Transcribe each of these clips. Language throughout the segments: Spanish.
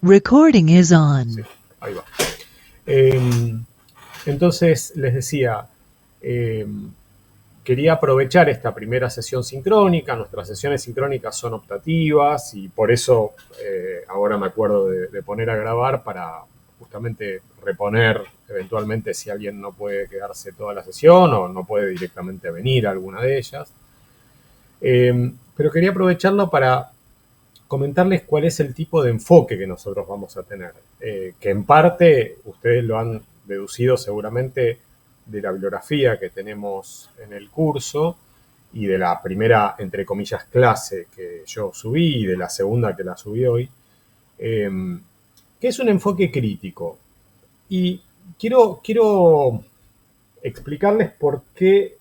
Recording is on. Sí, ahí va. Eh, entonces, les decía, eh, quería aprovechar esta primera sesión sincrónica. Nuestras sesiones sincrónicas son optativas y por eso ahora me acuerdo de poner a grabar para justamente reponer eventualmente si alguien no puede quedarse toda la sesión o no puede directamente venir a alguna de ellas. Pero quería aprovecharlo para comentarles cuál es el tipo de enfoque que nosotros vamos a tener, que en parte ustedes lo han deducido seguramente de la bibliografía que tenemos en el curso y de la primera, entre comillas, clase que yo subí y de la segunda que la subí hoy, eh, que es un enfoque crítico. Y quiero explicarles por qué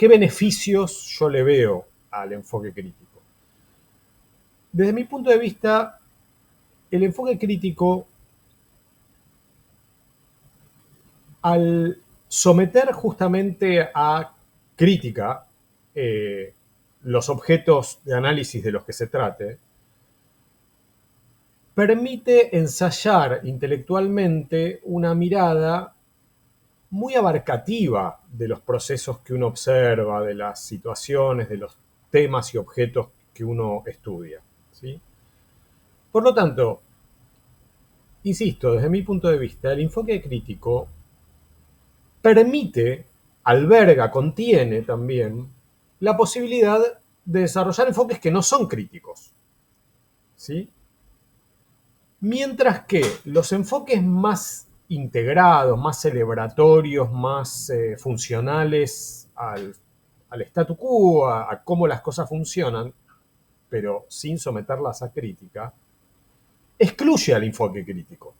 beneficios yo le veo al enfoque crítico. Desde mi punto de vista, el enfoque crítico, al someter justamente a crítica los objetos de análisis de los que se trate, permite ensayar intelectualmente una mirada muy abarcativa de los procesos que uno observa, de las situaciones, de los temas y objetos que uno estudia, ¿sí? Por lo tanto, insisto, desde mi punto de vista, el enfoque crítico permite, alberga, contiene también la posibilidad de desarrollar enfoques que no son críticos, ¿sí? Mientras que los enfoques más integrados, más celebratorios, más funcionales al statu quo, a cómo las cosas funcionan, pero sin someterlas a crítica, excluye al enfoque crítico.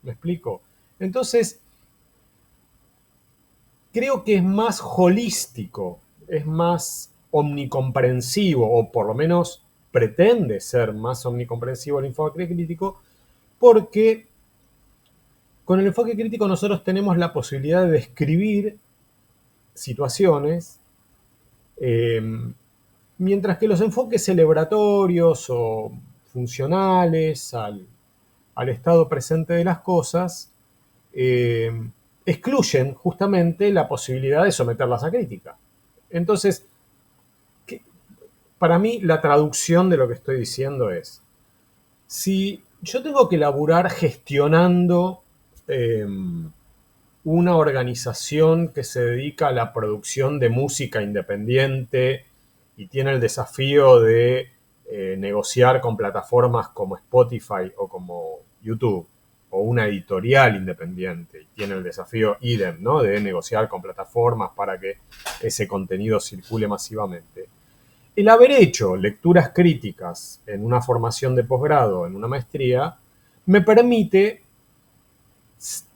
¿Me explico? Entonces, creo que es más holístico, es más omnicomprensivo, o por lo menos pretende ser más omnicomprensivo el enfoque crítico, porque con el enfoque crítico nosotros tenemos la posibilidad de describir situaciones, eh, mientras que los enfoques celebratorios o funcionales al estado presente de las cosas eh, excluyen justamente la posibilidad de someterlas a crítica. Entonces, para mí la traducción de lo que estoy diciendo es, si yo tengo que laburar gestionando una organización que se dedica a la producción de música independiente y tiene el desafío de negociar con plataformas como Spotify o como YouTube, o una editorial independiente y tiene el desafío idem, ¿no? De negociar con plataformas para que ese contenido circule masivamente. El haber hecho lecturas críticas en una formación de posgrado, en una maestría, me permite,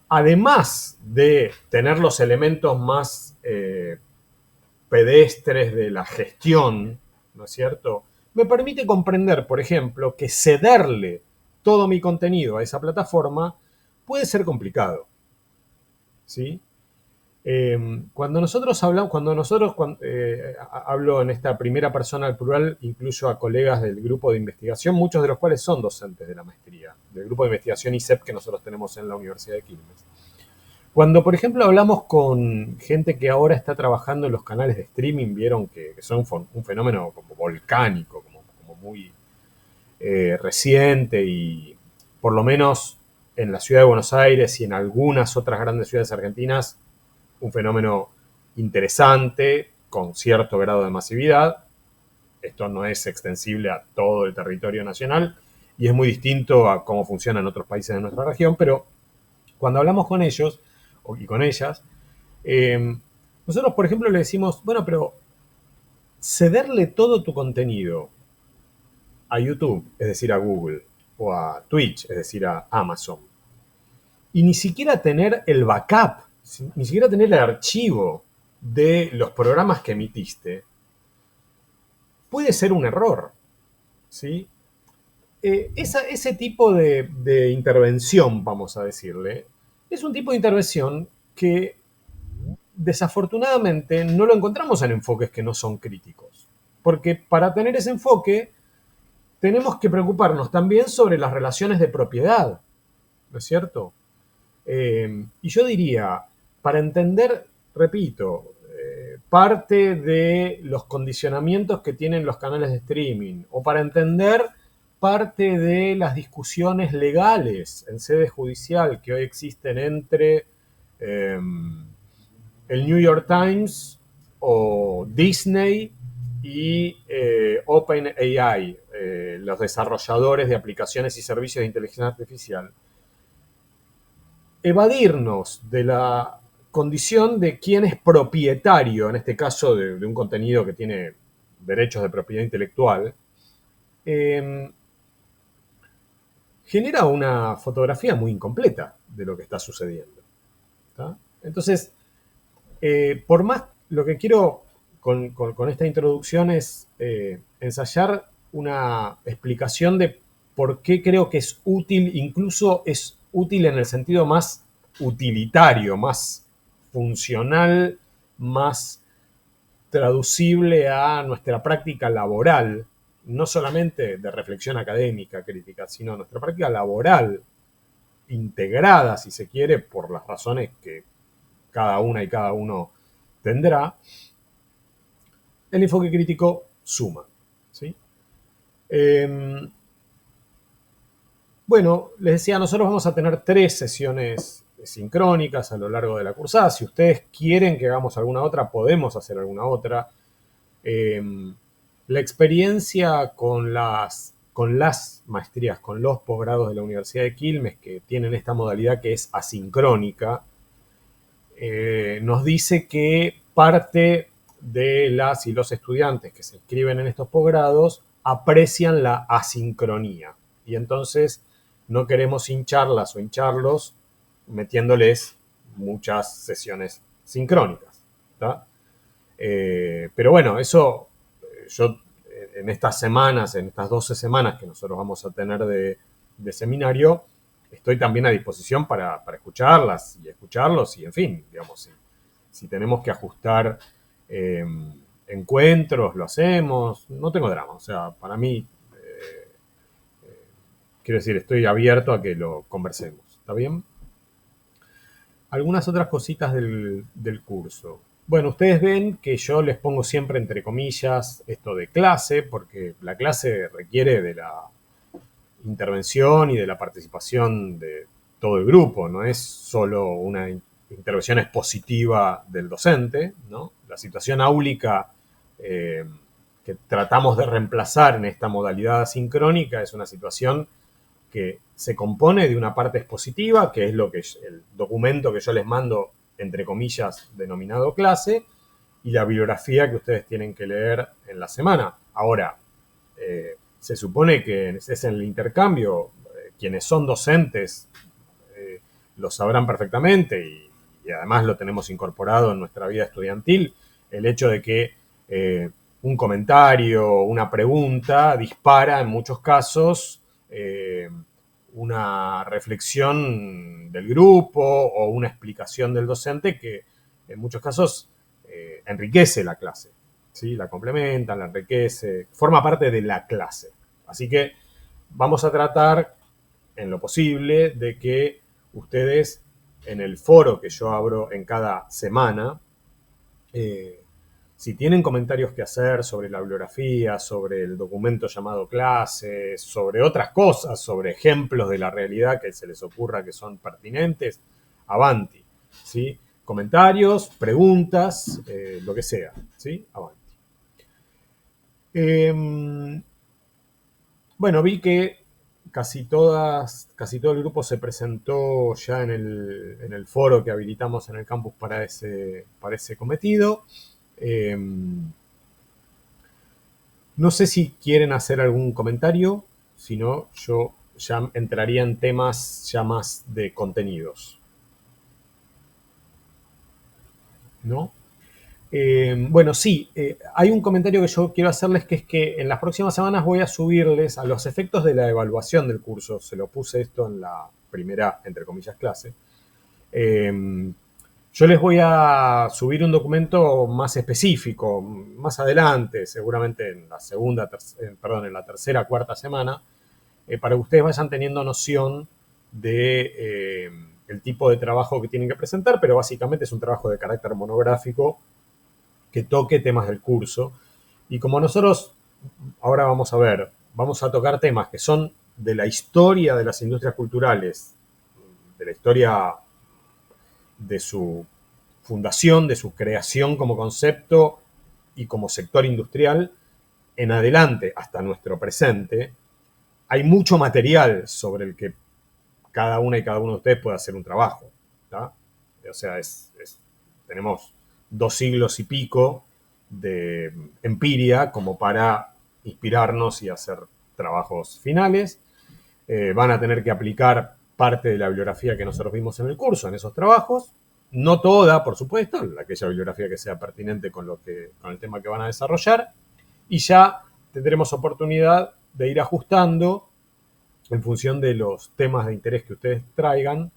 además de tener los elementos más pedestres de la gestión, ¿no es cierto? Me permite comprender, por ejemplo, que cederle todo mi contenido a esa plataforma puede ser complicado, ¿sí? Cuando nosotros hablamos, hablo en esta primera persona al plural, incluyo a colegas del grupo de investigación, muchos de los cuales son docentes de la maestría, del grupo de investigación ISEP que nosotros tenemos en la Universidad de Quilmes. Cuando, por ejemplo, hablamos con gente que ahora está trabajando en los canales de streaming, vieron que son un fenómeno como volcánico, como muy reciente y por lo menos en la ciudad de Buenos Aires y en algunas otras grandes ciudades argentinas, un fenómeno interesante, con cierto grado de masividad. Esto no es extensible a todo el territorio nacional y es muy distinto a cómo funciona en otros países de nuestra región, pero cuando hablamos con ellos y con ellas, nosotros, por ejemplo, le decimos, bueno, pero cederle todo tu contenido a YouTube, es decir, a Google, o a Twitch, es decir, a Amazon, y ni siquiera tener el backup, ni siquiera tener el archivo de los programas que emitiste, puede ser un error, ¿sí? Ese tipo de intervención, vamos a decirle, es un tipo de intervención que desafortunadamente no lo encontramos en enfoques que no son críticos. Porque para tener ese enfoque tenemos que preocuparnos también sobre las relaciones de propiedad, ¿no es cierto? Y yo diría, para entender, repito, parte de los condicionamientos que tienen los canales de streaming, o para entender parte de las discusiones legales en sede judicial que hoy existen entre el New York Times o Disney y OpenAI, los desarrolladores de aplicaciones y servicios de inteligencia artificial. Evadirnos de la condición de quién es propietario, en este caso de un contenido que tiene derechos de propiedad intelectual, genera una fotografía muy incompleta de lo que está sucediendo. ¿Tá? Entonces, por más, lo que quiero con esta introducción es ensayar una explicación de por qué creo que es útil, incluso es útil en el sentido más utilitario, más funcional, más traducible a nuestra práctica laboral, no solamente de reflexión académica crítica, sino nuestra práctica laboral integrada, si se quiere, por las razones que cada una y cada uno tendrá. El enfoque crítico suma, ¿sí? Bueno, les decía, nosotros vamos a tener 3 sesiones sincrónicas a lo largo de la cursada. Si ustedes quieren que hagamos alguna otra, podemos hacer alguna otra. La experiencia con las maestrías, con los posgrados de la Universidad de Quilmes, que tienen esta modalidad que es asincrónica, nos dice que parte de las y los estudiantes que se inscriben en estos posgrados aprecian la asincronía. Y entonces no queremos hincharlas o hincharlos metiéndoles muchas sesiones sincrónicas. ¿Tá? Pero bueno, eso yo en estas semanas, en estas 12 semanas que nosotros vamos a tener de seminario, estoy también a disposición para escucharlas y escucharlos y, en fin, digamos, si tenemos que ajustar encuentros, lo hacemos, no tengo drama. O sea, para mí, quiero decir, estoy abierto a que lo conversemos. ¿Está bien? Algunas otras cositas del curso. Bueno, ustedes ven que yo les pongo siempre entre comillas esto de clase, porque la clase requiere de la intervención y de la participación de todo el grupo, no es solo una intervención expositiva del docente, ¿no? La situación áulica que tratamos de reemplazar en esta modalidad asincrónica es una situación que se compone de una parte expositiva, que es lo que el documento que yo les mando, entre comillas, denominado clase, y la bibliografía que ustedes tienen que leer en la semana. Ahora, se supone que es en el intercambio, quienes son docentes lo sabrán perfectamente y además lo tenemos incorporado en nuestra vida estudiantil, el hecho de que un comentario, una pregunta dispara en muchos casos una reflexión del grupo o una explicación del docente que en muchos casos enriquece la clase, ¿sí? La complementa, la enriquece, forma parte de la clase. Así que vamos a tratar en lo posible de que ustedes en el foro que yo abro en cada semana, si tienen comentarios que hacer sobre la bibliografía, sobre el documento llamado clase, sobre otras cosas, sobre ejemplos de la realidad que se les ocurra que son pertinentes, avanti, ¿sí? Comentarios, preguntas, lo que sea, ¿sí? Avanti. Bueno, vi que casi todo el grupo se presentó ya en el foro que habilitamos en el campus para ese cometido. No sé si quieren hacer algún comentario, si no, yo ya entraría en temas ya más de contenidos. ¿No? Bueno, sí, hay un comentario que yo quiero hacerles, que es que en las próximas semanas voy a subirles a los efectos de la evaluación del curso. Se lo puse esto en la primera, entre comillas, clase. Yo les voy a subir un documento más específico, más adelante, seguramente en la en la tercera, cuarta semana, para que ustedes vayan teniendo noción de el tipo de trabajo que tienen que presentar, pero básicamente es un trabajo de carácter monográfico que toque temas del curso. Y como nosotros ahora vamos a tocar temas que son de la historia de las industrias culturales, de la historia de su fundación, de su creación como concepto y como sector industrial, en adelante hasta nuestro presente, hay mucho material sobre el que cada una y cada uno de ustedes puede hacer un trabajo. ¿tá? O sea, tenemos 2 siglos y pico de empiria como para inspirarnos y hacer trabajos finales. Van a tener que aplicar parte de la bibliografía que nosotros vimos en el curso en esos trabajos. No toda, por supuesto, aquella bibliografía que sea pertinente con el tema que van a desarrollar. Y ya tendremos oportunidad de ir ajustando en función de los temas de interés que ustedes traigan,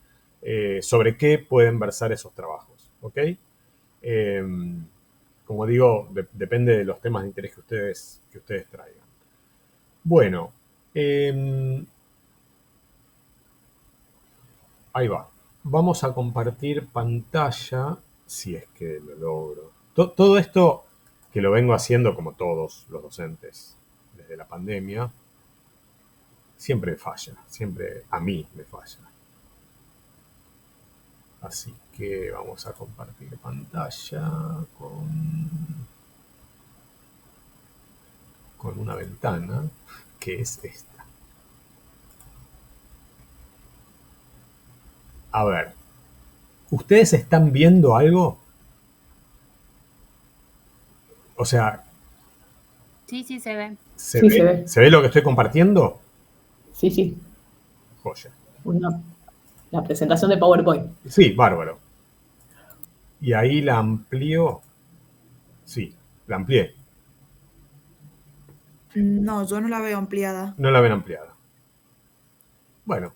sobre qué pueden versar esos trabajos. ¿Ok? Como digo, depende de los temas de interés que ustedes traigan. Bueno, ahí va. Vamos a compartir pantalla, si es que lo logro. Todo esto que lo vengo haciendo como todos los docentes desde la pandemia, siempre falla, siempre a mí me falla. Así que vamos a compartir pantalla con una ventana que es esta. A ver, ¿ustedes están viendo algo? O sea, Sí, sí se ve. ¿se Sí, se ve, ve. ¿se ve lo que estoy compartiendo? Sí, sí. Joya. La presentación de PowerPoint. Sí, bárbaro. Y ahí la amplío. Sí, la amplié. No, yo no la veo ampliada. No la ven ampliada. Bueno,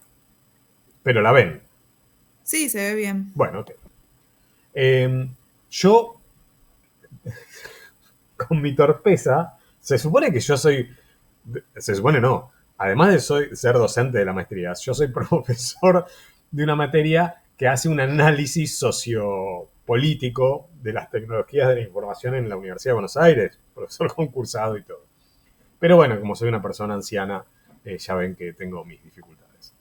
pero la ven. Sí, se ve bien. Bueno, ok. Yo, con mi torpeza, se supone que yo soy. Se supone no. Además de ser docente de la maestría, yo soy profesor de una materia que hace un análisis sociopolítico de las tecnologías de la información en la Universidad de Buenos Aires, profesor concursado y todo. Pero bueno, como soy una persona anciana, ya ven que tengo mis dificultades.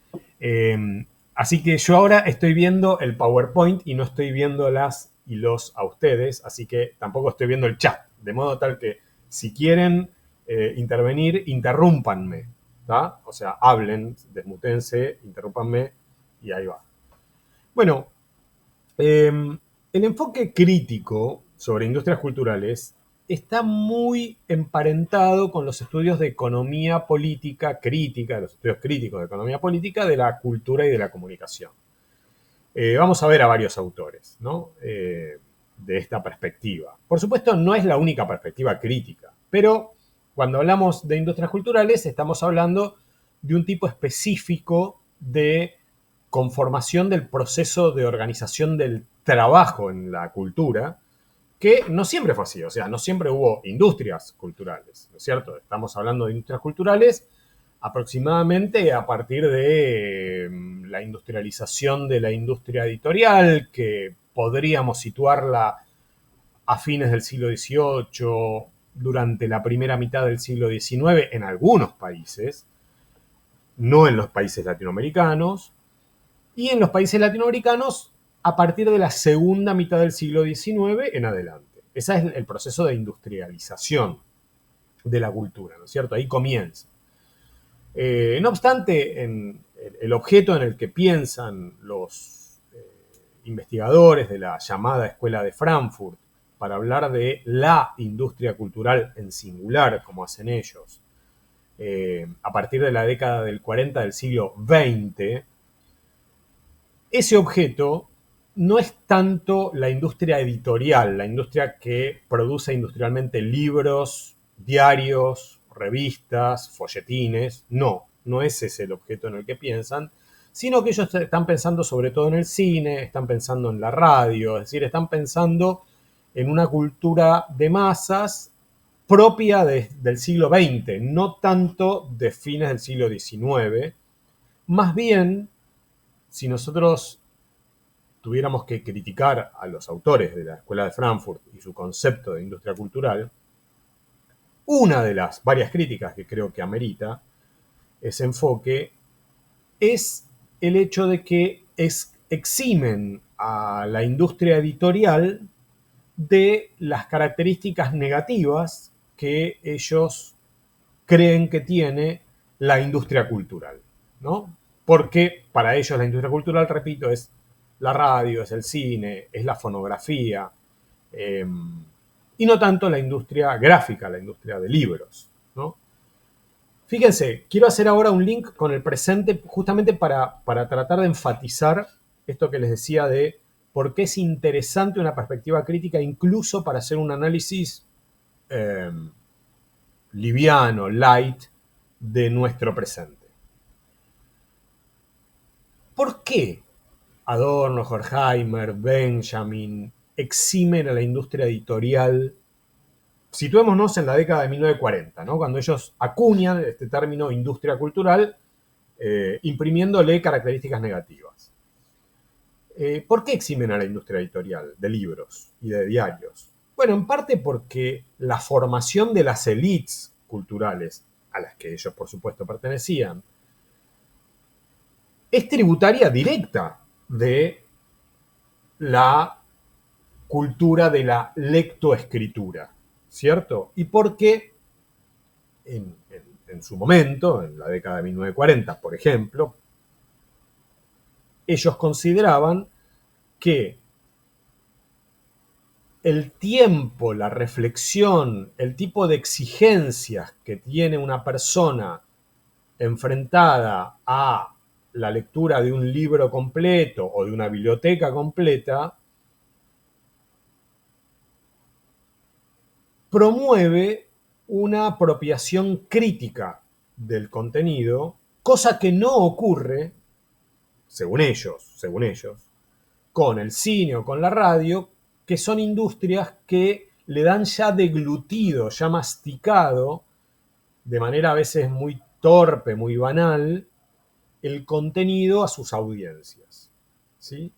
Así que yo ahora estoy viendo el PowerPoint y no estoy viéndolas y los a ustedes, así que tampoco estoy viendo el chat, de modo tal que si quieren intervenir, interrúmpanme, ¿tá? O sea, hablen, desmutense, interrúmpanme y ahí va. Bueno, el enfoque crítico sobre industrias culturales está muy emparentado con los estudios de economía política crítica, los estudios críticos de economía política de la cultura y de la comunicación. Vamos a ver a varios autores, ¿no? De esta perspectiva. Por supuesto, no es la única perspectiva crítica, pero cuando hablamos de industrias culturales estamos hablando de un tipo específico de conformación del proceso de organización del trabajo en la cultura, que no siempre fue así, o sea, no siempre hubo industrias culturales, ¿no es cierto? Estamos hablando de industrias culturales aproximadamente a partir de la industrialización de la industria editorial, que podríamos situarla a fines del siglo XVIII, durante la primera mitad del siglo XIX en algunos países, no en los países latinoamericanos, y en los países latinoamericanos a partir de la segunda mitad del siglo XIX en adelante. Ese es el proceso de industrialización de la cultura, ¿no es cierto? Ahí comienza. No obstante, el objeto en el que piensan los investigadores de la llamada Escuela de Frankfurt para hablar de la industria cultural en singular, como hacen ellos, a partir de la década del 40 del siglo XX, ese objeto no es tanto la industria editorial, la industria que produce industrialmente libros, diarios, revistas, folletines. No, no ese es el objeto en el que piensan, sino que ellos están pensando sobre todo en el cine, están pensando en la radio, es decir, están pensando en una cultura de masas propia del siglo XX, no tanto de fines del siglo XIX. Más bien, si nosotros tuviéramos que criticar a los autores de la Escuela de Frankfurt y su concepto de industria cultural, una de las varias críticas que creo que amerita ese enfoque es el hecho de que eximen a la industria editorial de las características negativas que ellos creen que tiene la industria cultural, ¿no? Porque para ellos la industria cultural, repito, es la radio, es el cine, es la fonografía, y no tanto la industria gráfica, la industria de libros, ¿no? Fíjense, quiero hacer ahora un link con el presente justamente para tratar de enfatizar esto que les decía de por qué es interesante una perspectiva crítica incluso para hacer un análisis liviano, light, de nuestro presente. ¿Por qué Adorno, Horkheimer, Benjamin eximen a la industria editorial? Situémonos en la década de 1940, ¿no? Cuando ellos acuñan este término industria cultural, imprimiéndole características negativas. ¿Por qué eximen a la industria editorial de libros y de diarios? Bueno, en parte porque la formación de las élites culturales, a las que ellos por supuesto pertenecían, es tributaria directa de la cultura de la lectoescritura, ¿cierto? Y porque en su momento, en la década de 1940, por ejemplo, ellos consideraban que el tiempo, la reflexión, el tipo de exigencias que tiene una persona enfrentada a la lectura de un libro completo o de una biblioteca completa, promueve una apropiación crítica del contenido, cosa que no ocurre, según ellos, con el cine o con la radio, que son industrias que le dan ya deglutido, ya masticado, de manera a veces muy torpe, muy banal, el contenido a sus audiencias, ¿sí?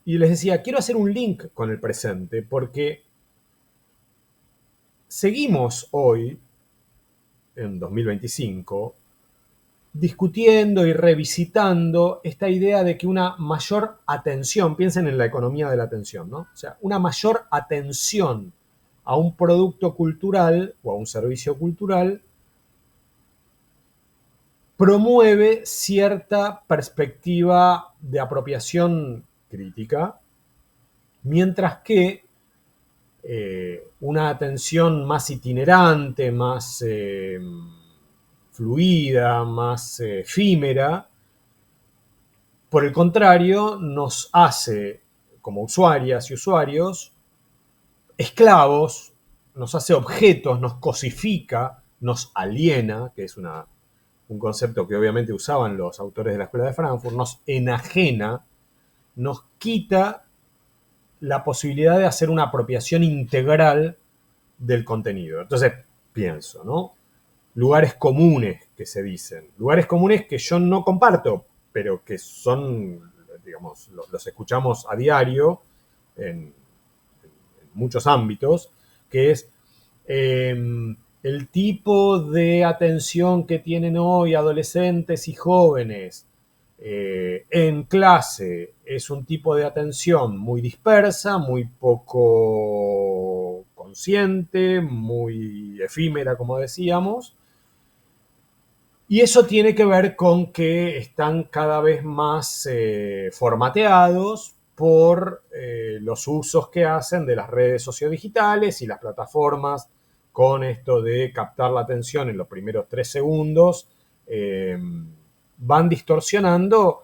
Y les decía, quiero hacer un link con el presente, porque seguimos hoy, en 2025, discutiendo y revisitando esta idea de que una mayor atención, piensen en la economía de la atención, ¿no? O sea, una mayor atención a un producto cultural o a un servicio cultural promueve cierta perspectiva de apropiación crítica, mientras que una atención más itinerante, más fluida, más efímera, por el contrario, nos hace, como usuarias y usuarios, esclavos, nos hace objetos, nos cosifica, nos aliena, que es un concepto que obviamente usaban los autores de la Escuela de Frankfurt, nos enajena, nos quita la posibilidad de hacer una apropiación integral del contenido. Entonces, pienso, ¿no? Lugares comunes que se dicen, lugares comunes que yo no comparto, pero que son, digamos, los escuchamos a diario en muchos ámbitos, que es el tipo de atención que tienen hoy adolescentes y jóvenes en clase es un tipo de atención muy dispersa, muy poco consciente, muy efímera, como decíamos. Y eso tiene que ver con que están cada vez más formateados por los usos que hacen de las redes sociodigitales y las plataformas con esto de captar la atención en los primeros 3 segundos. Van distorsionando,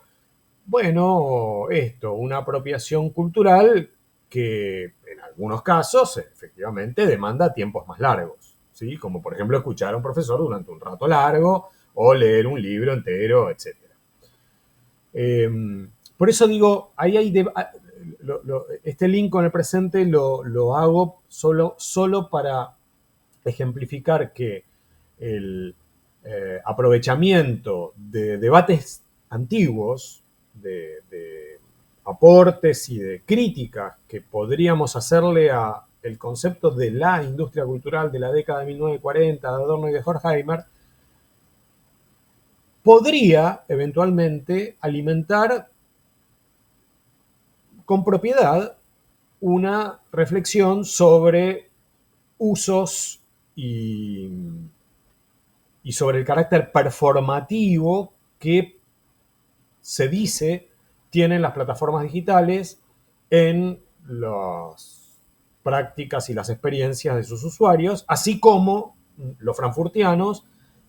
bueno, una apropiación cultural que en algunos casos efectivamente demanda tiempos más largos, ¿sí? Como por ejemplo escuchar a un profesor durante un rato largo o leer un libro entero, etc. Por eso digo, ahí hay este link con el presente lo hago solo para ejemplificar que el aprovechamiento de debates antiguos, de aportes y de críticas que podríamos hacerle a el concepto de la industria cultural de la década de 1940, de Adorno y de Horkheimer, podría eventualmente alimentar con propiedad una reflexión sobre usos y sobre el carácter performativo que se dice tienen las plataformas digitales en las prácticas y las experiencias de sus usuarios, así como los frankfurtianos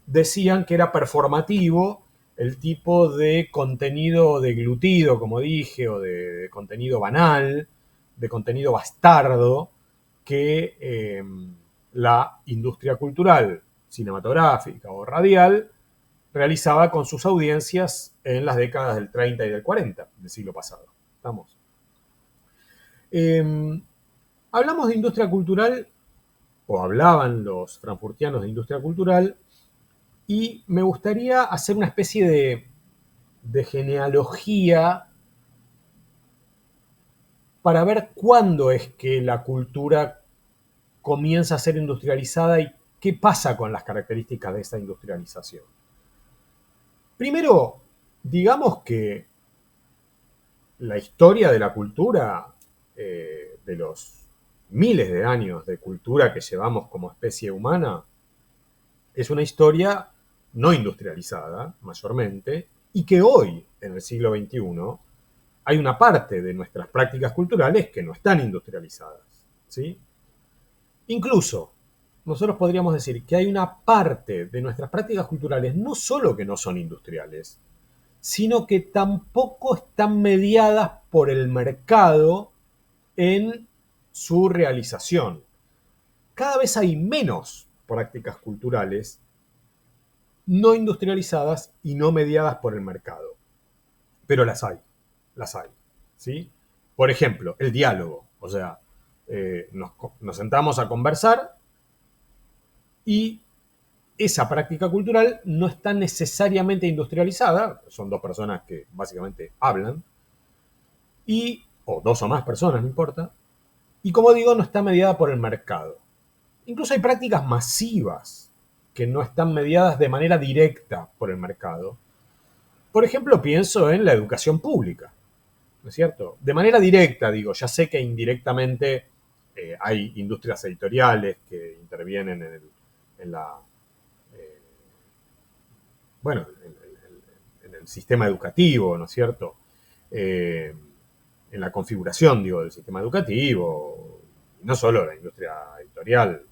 decían que era performativo el tipo de contenido deglutido, como dije, o de contenido banal, de contenido bastardo, que la industria cultural, cinematográfica o radial, realizaba con sus audiencias en las décadas del 30 y del 40 del siglo pasado. ¿Estamos? Hablamos de industria cultural, o hablaban los frankfurtianos de industria cultural, y me gustaría hacer una especie de genealogía para ver cuándo es que la cultura comienza a ser industrializada y qué pasa con las características de esa industrialización. Primero, digamos que la historia de la cultura, de los miles de años de cultura que llevamos como especie humana, es una historia no industrializada, mayormente, y que hoy, en el siglo XXI, hay una parte de nuestras prácticas culturales que no están industrializadas, ¿sí? Incluso, nosotros podríamos decir que hay una parte de nuestras prácticas culturales no solo que no son industriales, sino que tampoco están mediadas por el mercado en su realización. Cada vez hay menos prácticas culturales no industrializadas y no mediadas por el mercado. Pero las hay, ¿sí? Por ejemplo, el diálogo. O sea, nos sentamos a conversar y esa práctica cultural no está necesariamente industrializada, son dos personas que básicamente hablan, o dos o más personas, no importa, y como digo, no está mediada por el mercado. Incluso hay prácticas masivas que no están mediadas de manera directa por el mercado. Por ejemplo, pienso en la educación pública, ¿no es cierto? De manera directa, digo, ya sé que indirectamente hay industrias editoriales que intervienen en la... en el sistema educativo, ¿no es cierto? En la configuración, digo, del sistema educativo, no solo la industria editorial,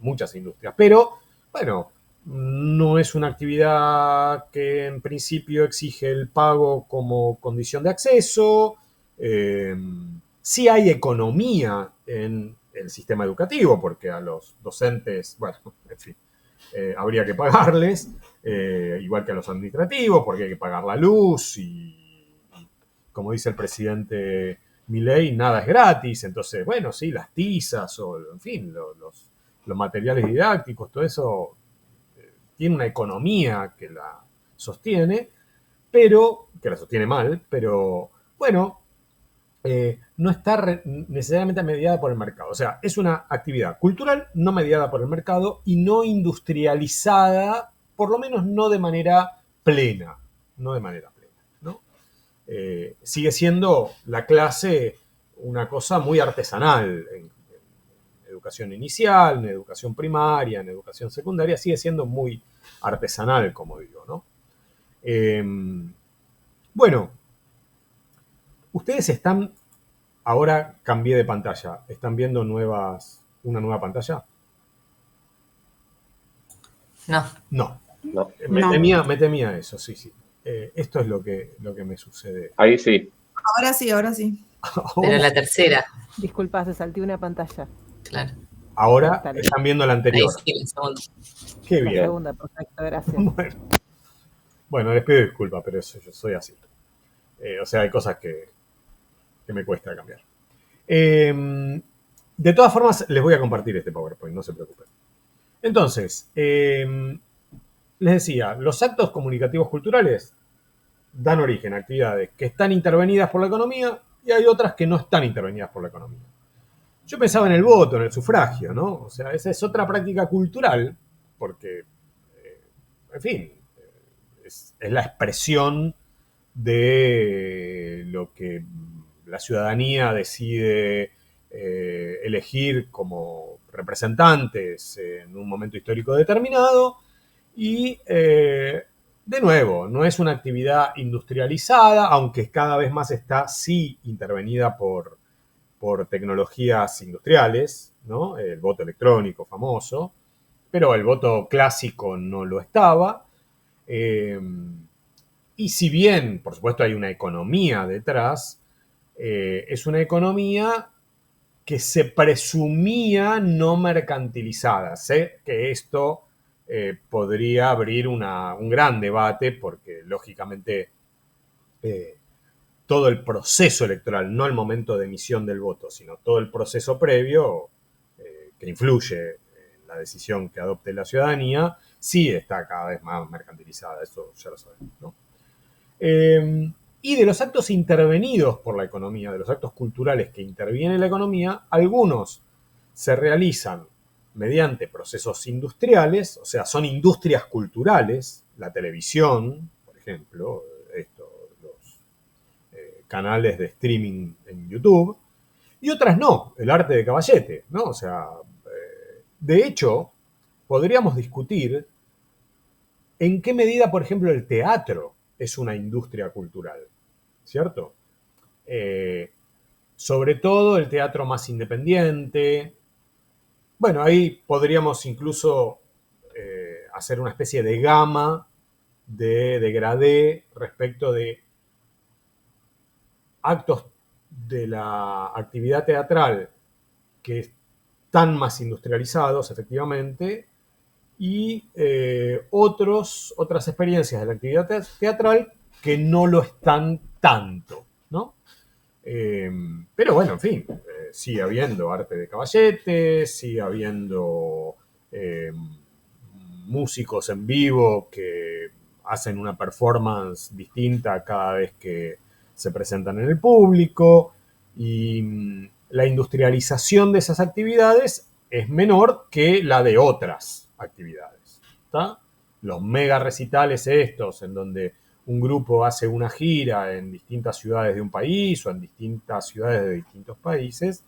muchas industrias, pero, bueno, no es una actividad que en principio exige el pago como condición de acceso. Sí hay economía en el sistema educativo, porque a los docentes, bueno, en fin, habría que pagarles, igual que a los administrativos, porque hay que pagar la luz y como dice el presidente Milei, nada es gratis. Entonces, bueno, sí, las tizas o, en fin, los materiales didácticos, todo eso tiene una economía que la sostiene, pero, que la sostiene mal, pero, bueno, no está necesariamente mediada por el mercado. O sea, es una actividad cultural no mediada por el mercado y no industrializada, por lo menos no de manera plena. No de manera plena, ¿no? Sigue siendo la clase una cosa muy artesanal en educación inicial, en educación primaria, en educación secundaria, sigue siendo muy artesanal, como digo, ¿no? Bueno, ustedes están, ahora cambié de pantalla, ¿están viendo una nueva pantalla? No. No. No. Me temía eso, sí. Esto es lo que me sucede. Ahí sí. Ahora sí, ahora sí. Pero la tercera, Disculpa, se salté una pantalla. claro. Ahora están viendo la Ahí anterior. sí, la segunda. Qué La bien. segunda, perfecto, gracias. Bueno, les pido disculpas, pero eso, yo soy así. O sea, hay cosas que me cuesta cambiar. De todas formas, les voy a compartir este PowerPoint, no se preocupen. Entonces, les decía, los actos comunicativos culturales dan origen a actividades que están intervenidas por la economía y hay otras que no están intervenidas por la economía. Yo pensaba en el voto, en el sufragio, ¿no? O sea, esa es otra práctica cultural, porque, en fin, es la expresión de lo que la ciudadanía decide elegir como representantes en un momento histórico determinado y, de nuevo, no es una actividad industrializada, aunque cada vez más está sí intervenida por tecnologías industriales, ¿no? El voto electrónico famoso, pero el voto clásico no lo estaba. Y si bien, por supuesto, hay una economía detrás, es una economía que se presumía no mercantilizada. Sé que esto podría abrir un gran debate porque, lógicamente, todo el proceso electoral, no el momento de emisión del voto, sino todo el proceso previo que influye en la decisión que adopte la ciudadanía, sí está cada vez más mercantilizada, eso ya lo sabemos, ¿no? Y de los actos intervenidos por la economía, de los actos culturales que interviene la economía, algunos se realizan mediante procesos industriales, o sea, son industrias culturales, la televisión, por ejemplo, los canales de streaming en YouTube, y otras no, el arte de caballete, ¿no? O sea, de hecho, podríamos discutir en qué medida, por ejemplo, el teatro es una industria cultural, ¿cierto? Sobre todo el teatro más independiente. Bueno, ahí podríamos incluso hacer una especie de gama de degradé respecto de actos de la actividad teatral que están más industrializados, efectivamente, y otras experiencias de la actividad teatral que no lo están tanto, ¿no? Pero bueno, en fin, sigue habiendo arte de caballete, sigue habiendo músicos en vivo que hacen una performance distinta cada vez que se presentan en el público, y la industrialización de esas actividades es menor que la de otras actividades, ¿está? Los mega recitales estos, en donde un grupo hace una gira en distintas ciudades de un país o en distintas ciudades de distintos países,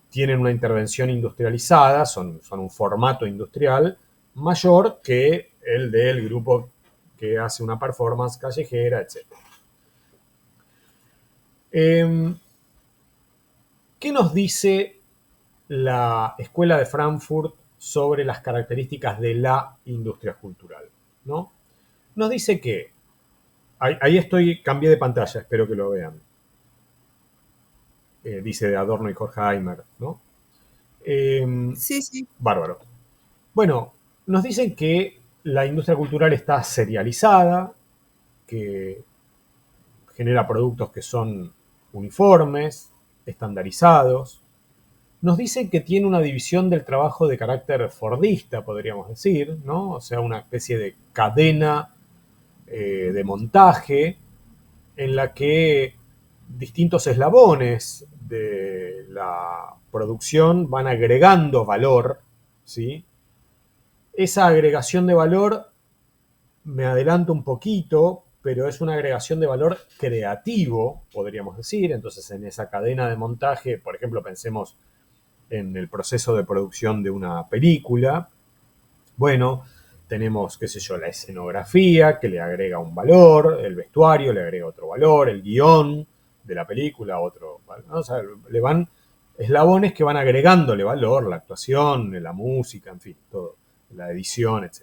tienen una intervención industrializada, son un formato industrial mayor que el del grupo que hace una performance callejera, etc. ¿Qué nos dice la Escuela de Frankfurt sobre las características de la industria cultural, ¿no? Nos dice que, ahí cambié de pantalla, espero que lo vean, dice de Adorno y Horkheimer, ¿no? Sí, sí. Bárbaro. Bueno, nos dicen que la industria cultural está serializada, que genera productos que son uniformes, estandarizados. Nos dicen que tiene una división del trabajo de carácter fordista, podríamos decir, ¿no? O sea, una especie de cadena de montaje en la que distintos eslabones de la producción van agregando valor, ¿sí? Esa agregación de valor, me adelanto un poquito, pero es una agregación de valor creativo, podríamos decir. Entonces, en esa cadena de montaje, por ejemplo, pensemos en el proceso de producción de una película. Bueno, tenemos, qué sé yo, la escenografía, que le agrega un valor, el vestuario le agrega otro valor, el guión de la película otro valor, ¿no? O sea, le van eslabones que van agregándole valor, la actuación, la música, en fin, todo, la edición, etc.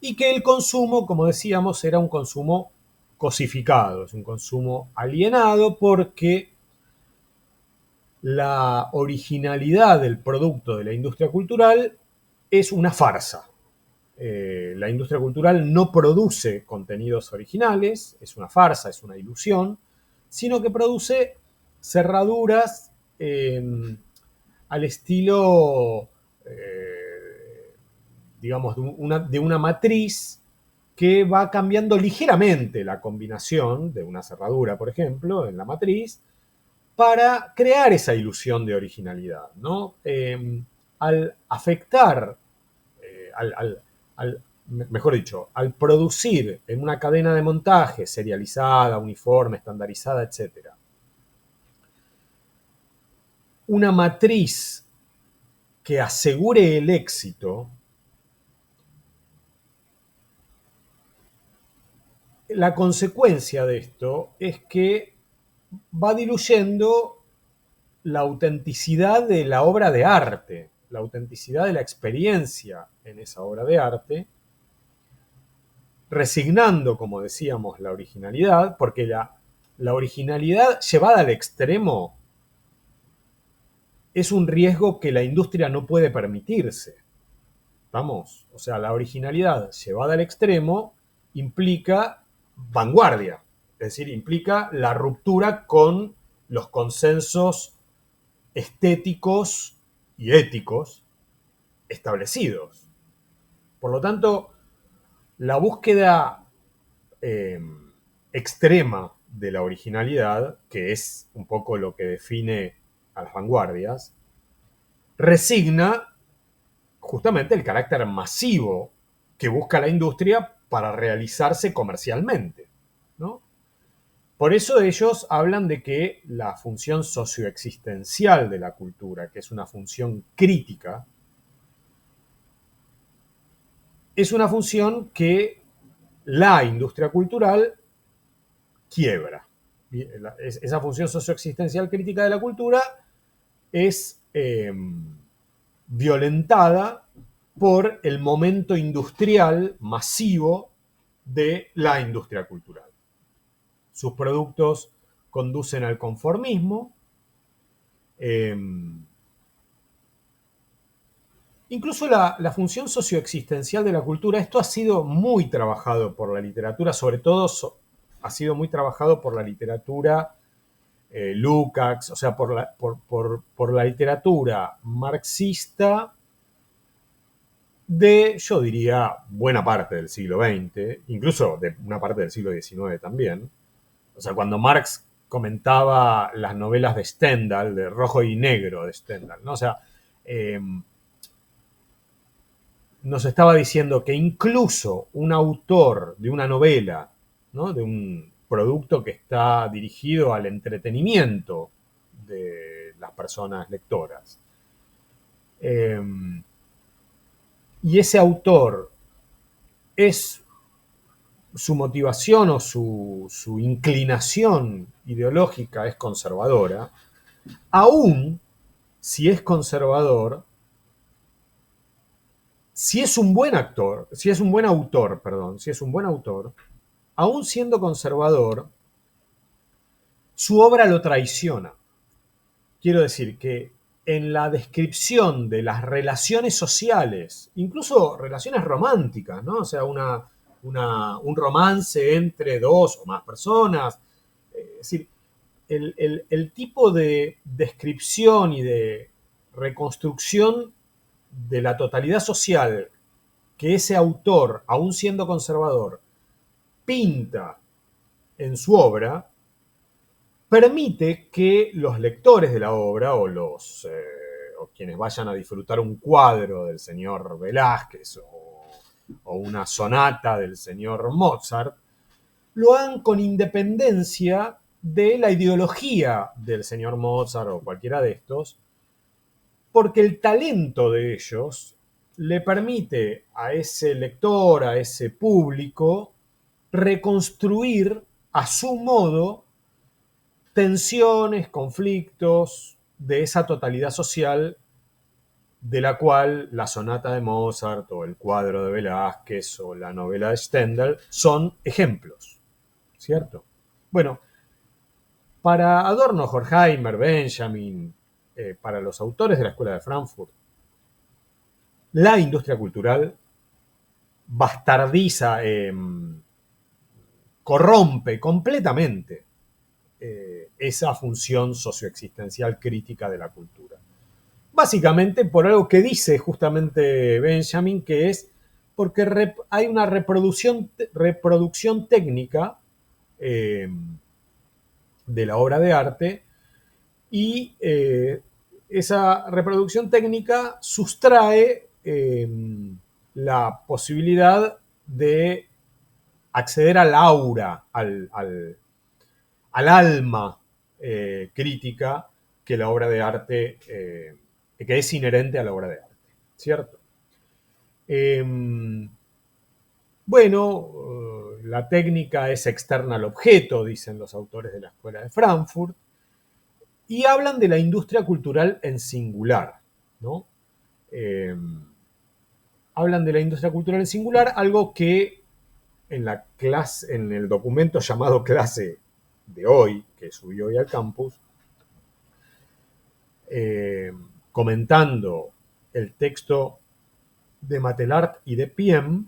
Y que el consumo, como decíamos, era un consumo cosificado, es un consumo alienado porque la originalidad del producto de la industria cultural es una farsa. La industria cultural no produce contenidos originales, es una farsa, es una ilusión, sino que produce cerraduras al estilo, digamos, de una matriz que va cambiando ligeramente la combinación de una cerradura, por ejemplo, en la matriz, para crear esa ilusión de originalidad, ¿no? Al afectar, mejor dicho, al producir en una cadena de montaje serializada, uniforme, estandarizada, etc., una matriz que asegure el éxito, la consecuencia de esto es que va diluyendo la autenticidad de la obra de arte, la autenticidad de la experiencia en esa obra de arte, resignando, como decíamos, la originalidad, porque la originalidad llevada al extremo es un riesgo que la industria no puede permitirse. ¿Vamos? O sea, la originalidad llevada al extremo implica vanguardia, es decir, implica la ruptura con los consensos estéticos y éticos establecidos. Por lo tanto, la búsqueda extrema de la originalidad, que es un poco lo que define a las vanguardias, resigna justamente el carácter masivo que busca la industria para realizarse comercialmente, ¿no? Por eso ellos hablan de que la función socioexistencial de la cultura, que es una función crítica, es una función que la industria cultural quiebra. Esa función socioexistencial crítica de la cultura es violentada por el momento industrial masivo de la industria cultural. Sus productos conducen al conformismo. Incluso la función socioexistencial de la cultura, esto ha sido muy trabajado por la literatura, sobre todo ha sido muy trabajado por la literatura Lukács, o sea, por la literatura marxista de, yo diría, buena parte del siglo XX, incluso de una parte del siglo XIX también. O sea, cuando Marx comentaba las novelas de Stendhal, de Rojo y Negro de Stendhal, ¿no? O sea, nos estaba diciendo que incluso un autor de una novela, ¿no? De un producto que está dirigido al entretenimiento de las personas lectoras, y ese autor es su motivación o su inclinación ideológica es conservadora, aún si es conservador, si es un buen autor, aún siendo conservador, su obra lo traiciona. Quiero decir que en la descripción de las relaciones sociales, incluso relaciones románticas, ¿no? O sea, un romance entre dos o más personas, es decir, el tipo de descripción y de reconstrucción de la totalidad social que ese autor, aún siendo conservador, pinta en su obra, permite que los lectores de la obra o quienes vayan a disfrutar un cuadro del señor Velázquez o una sonata del señor Mozart, lo hagan con independencia de la ideología del señor Mozart o cualquiera de estos, porque el talento de ellos le permite a ese lector, a ese público, reconstruir a su modo tensiones, conflictos de esa totalidad social de la cual la sonata de Mozart o el cuadro de Velázquez o la novela de Stendhal son ejemplos, ¿cierto? Bueno, para Adorno, Horkheimer, Benjamin, para los autores de la Escuela de Frankfurt, la industria cultural bastardiza, corrompe completamente esa función socioexistencial crítica de la cultura. Básicamente por algo que dice justamente Benjamin, que es porque hay una reproducción técnica de la obra de arte y esa reproducción técnica sustrae la posibilidad de acceder al aura, al alma crítica que la obra de arte, que es inherente a la obra de arte, ¿cierto? La técnica es externa al objeto, dicen los autores de la Escuela de Frankfurt, y hablan de la industria cultural en singular, ¿no? Hablan de la industria cultural en singular, algo que en el documento llamado clase de hoy, que subí hoy al campus, comentando el texto de Matelart y de Piem,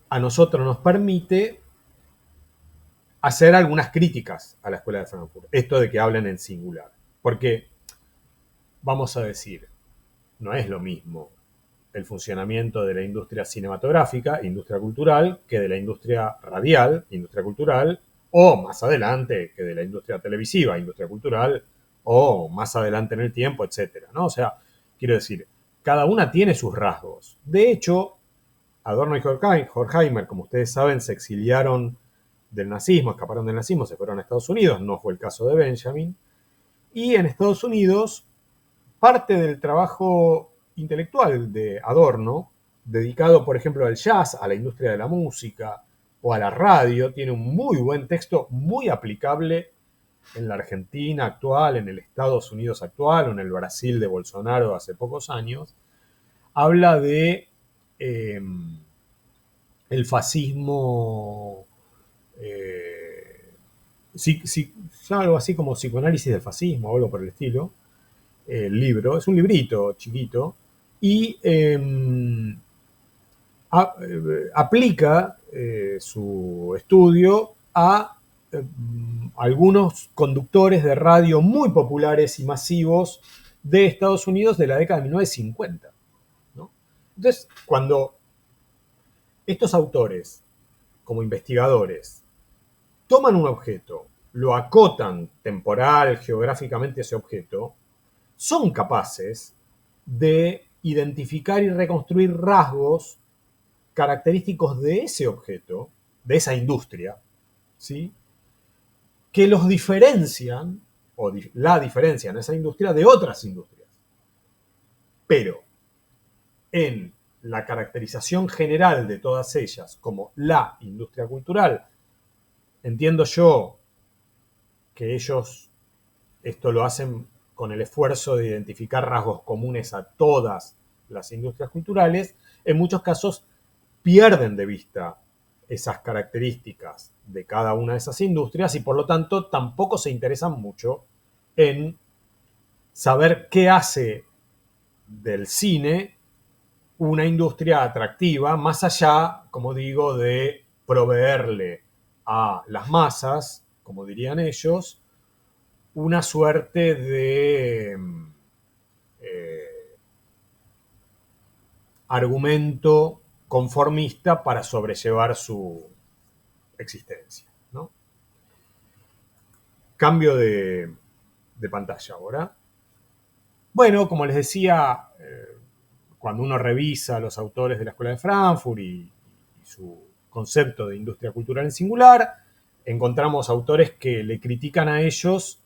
a nosotros nos permite hacer algunas críticas a la Escuela de Frankfurt. Esto de que hablen en singular. Porque, vamos a decir, no es lo mismo el funcionamiento de la industria cinematográfica, industria cultural, que de la industria radial, industria cultural, o más adelante que de la industria televisiva, industria cultural, o más adelante en el tiempo, etcétera, ¿no? O sea, quiero decir, cada una tiene sus rasgos. De hecho, Adorno y Horkheimer, como ustedes saben, se exiliaron del nazismo, escaparon del nazismo, se fueron a Estados Unidos, no fue el caso de Benjamin. Y en Estados Unidos, parte del trabajo intelectual de Adorno, dedicado, por ejemplo, al jazz, a la industria de la música o a la radio, tiene un muy buen texto, muy aplicable en la Argentina actual, en el Estados Unidos actual o en el Brasil de Bolsonaro hace pocos años. Habla de el fascismo, algo así como psicoanálisis del fascismo o algo por el estilo. El libro, es un librito chiquito, y aplica su estudio a algunos conductores de radio muy populares y masivos de Estados Unidos de la década de 1950, ¿no? Entonces, cuando estos autores, como investigadores, toman un objeto, lo acotan temporal, geográficamente ese objeto, son capaces de identificar y reconstruir rasgos característicos de ese objeto, de esa industria, ¿sí?, que los diferencian, o la diferencian a esa industria de otras industrias. Pero en la caracterización general de todas ellas como la industria cultural, entiendo yo que ellos esto lo hacen con el esfuerzo de identificar rasgos comunes a todas las industrias culturales. En muchos casos pierden de vista esas características de cada una de esas industrias y por lo tanto tampoco se interesan mucho en saber qué hace del cine una industria atractiva, más allá, como digo, de proveerle a las masas, como dirían ellos, una suerte de argumento conformista para sobrellevar su existencia, ¿no? Cambio de pantalla ahora. Bueno, como les decía, cuando uno revisa a los autores de la Escuela de Frankfurt y su concepto de industria cultural en singular, encontramos autores que le critican a ellos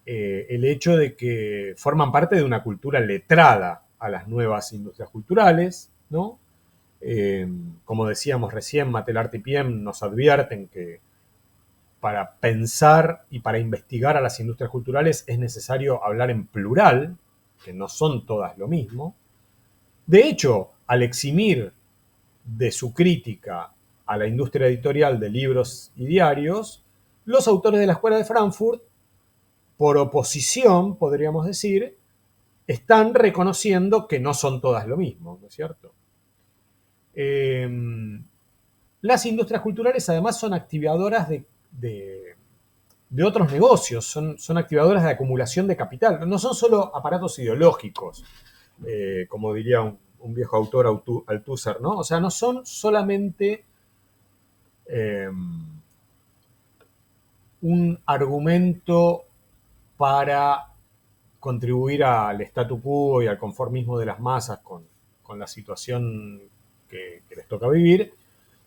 el hecho de que forman parte de una cultura letrada a las nuevas industrias culturales, ¿no? Como decíamos recién, Matelart y Piem nos advierten que para pensar y para investigar a las industrias culturales es necesario hablar en plural, que no son todas lo mismo. De hecho, al eximir de su crítica a la industria editorial de libros y diarios, los autores de la Escuela de Frankfurt, por oposición, podríamos decir, están reconociendo que no son todas lo mismo, ¿no es cierto? Las industrias culturales además son activadoras de otros negocios, son activadoras de acumulación de capital, no son solo aparatos ideológicos, como diría un viejo autor Althusser, ¿no? O sea, no son solamente un argumento para contribuir al statu quo y al conformismo de las masas con la situación que les toca vivir,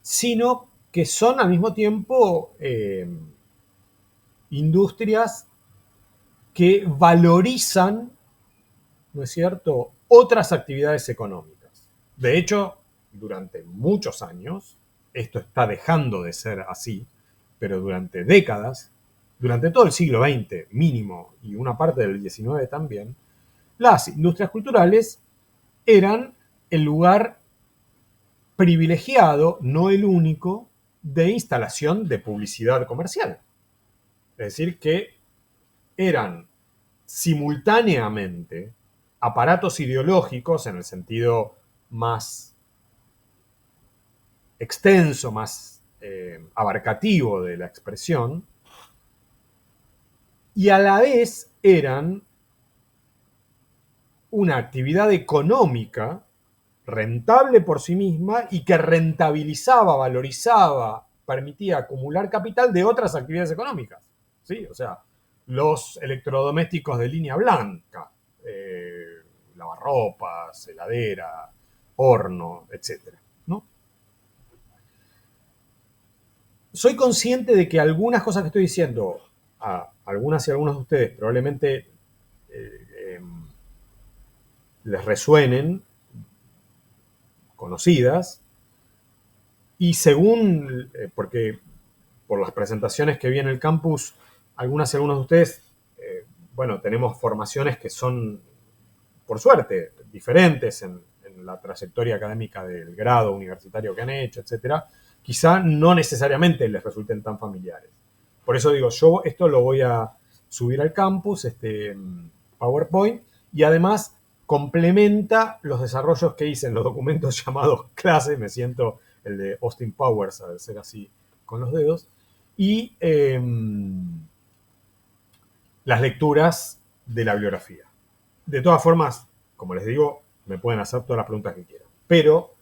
sino que son al mismo tiempo industrias que valorizan, ¿no es cierto?, otras actividades económicas. De hecho, durante muchos años, esto está dejando de ser así, pero durante décadas, durante todo el siglo XX mínimo y una parte del XIX también, las industrias culturales eran el lugar privilegiado, no el único, de instalación de publicidad comercial. Es decir, que eran simultáneamente aparatos ideológicos en el sentido más extenso, más abarcativo de la expresión, y a la vez eran una actividad económica rentable por sí misma y que rentabilizaba, valorizaba, permitía acumular capital de otras actividades económicas. ¿Sí? O sea, los electrodomésticos de línea blanca, lavarropas, heladera, horno, etc. ¿No? Soy consciente de que algunas cosas que estoy diciendo, a algunas y algunos de ustedes probablemente les resuenen, conocidas, y según, porque por las presentaciones que vi en el campus, algunas y algunos de ustedes, bueno, tenemos formaciones que son, por suerte, diferentes en la trayectoria académica del grado universitario que han hecho, etcétera, quizá no necesariamente les resulten tan familiares. Por eso digo, yo esto lo voy a subir al campus, este PowerPoint, y además complementa los desarrollos que hice en los documentos llamados clase, me siento el de Austin Powers, a ser así con los dedos, y las lecturas de la bibliografía. De todas formas, como les digo, me pueden hacer todas las preguntas que quieran. Pero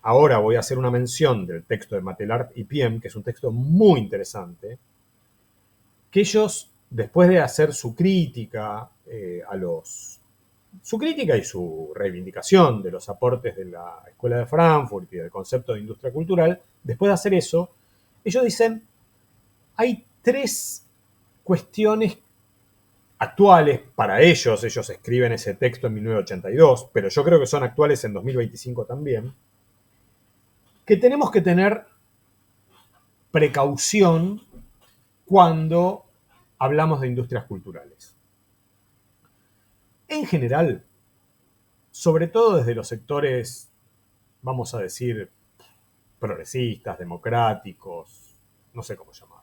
ahora voy a hacer una mención del texto de Matelart y Piem, que es un texto muy interesante, que ellos, después de hacer su crítica su crítica y su reivindicación de los aportes de la Escuela de Frankfurt y del concepto de industria cultural, después de hacer eso, ellos dicen, hay tres cuestiones actuales para ellos escriben ese texto en 1982, pero yo creo que son actuales en 2025 también, que tenemos que tener precaución cuando hablamos de industrias culturales. En general, sobre todo desde los sectores, vamos a decir, progresistas, democráticos, no sé cómo llamarlos,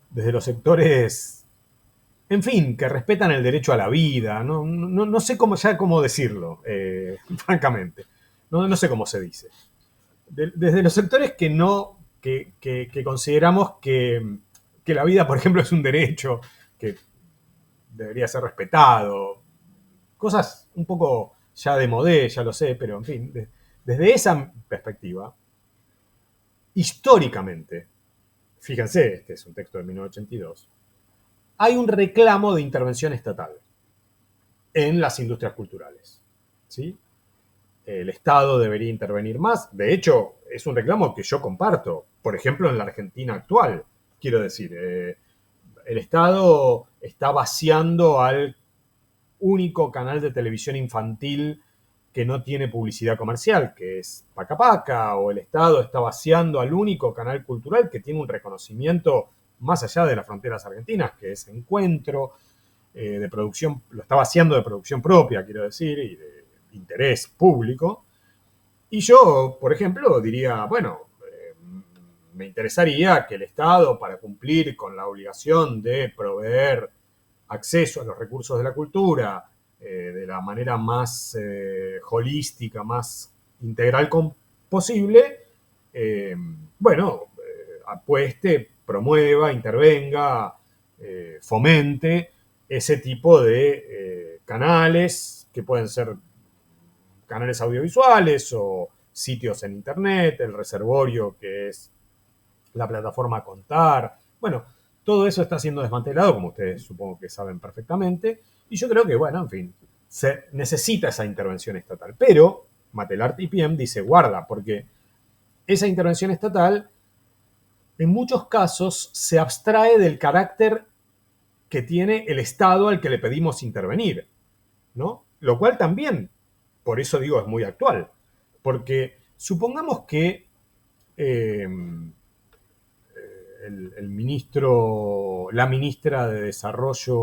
desde los sectores, en fin, que respetan el derecho a la vida, no sé cómo decirlo, francamente, no sé cómo se dice. Desde los sectores que consideramos que la vida, por ejemplo, es un derecho que debería ser respetado, cosas un poco ya de modé, ya lo sé, pero en fin, desde esa perspectiva, históricamente, fíjense, este es un texto de 1982, hay un reclamo de intervención estatal en las industrias culturales, ¿sí? El Estado debería intervenir más. De hecho, es un reclamo que yo comparto. Por ejemplo, en la Argentina actual, quiero decir, el Estado está vaciando al único canal de televisión infantil que no tiene publicidad comercial, que es Paca Paca, o el Estado está vaciando al único canal cultural que tiene un reconocimiento más allá de las fronteras argentinas, que es Encuentro, de producción, lo está vaciando de producción propia, quiero decir, y de interés público. Y yo, por ejemplo, diría, bueno, me interesaría que el Estado, para cumplir con la obligación de proveer acceso a los recursos de la cultura de la manera más holística, más integral posible, apueste, promueva, intervenga, fomente ese tipo de canales que pueden ser canales audiovisuales o sitios en internet, el reservorio que es la plataforma Contar. Bueno, todo eso está siendo desmantelado, como ustedes supongo que saben perfectamente, y yo creo que, bueno, en fin, se necesita esa intervención estatal. Pero Matelart IPM dice, guarda, porque esa intervención estatal en muchos casos se abstrae del carácter que tiene el Estado al que le pedimos intervenir, ¿no? Lo cual también, por eso digo, es muy actual. Porque supongamos que el ministro, la ministra de Desarrollo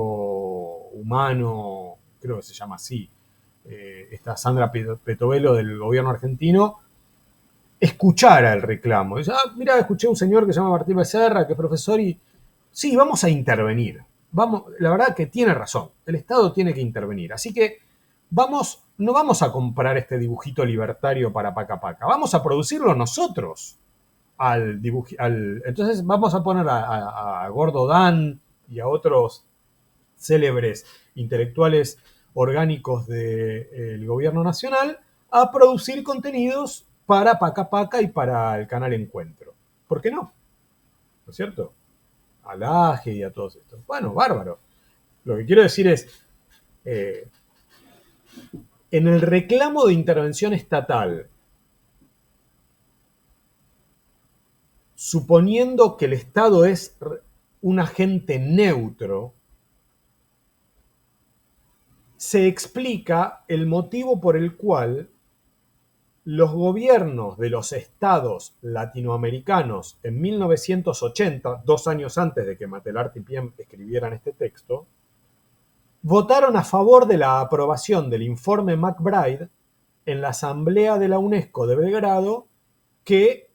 Humano, creo que se llama así, esta Sandra Petovelo del gobierno argentino, escuchara el reclamo. Dice, mira, escuché a un señor que se llama Martín Becerra, que es profesor, y sí, vamos a intervenir. La verdad que tiene razón, el Estado tiene que intervenir. Así que no vamos a comprar este dibujito libertario para Paca Paca, vamos a producirlo nosotros. Entonces vamos a poner a Gordo Dan y a otros célebres intelectuales orgánicos del gobierno nacional a producir contenidos para Paca Paca y para el canal Encuentro. ¿Por qué no? ¿No es cierto? A Laje y a todos estos. Bueno, bárbaro. Lo que quiero decir es, en el reclamo de intervención estatal, suponiendo que el Estado es un agente neutro, se explica el motivo por el cual los gobiernos de los estados latinoamericanos en 1980, 2 años antes de que Matelart y Piem escribieran este texto, votaron a favor de la aprobación del informe MacBride en la Asamblea de la UNESCO de Belgrado, que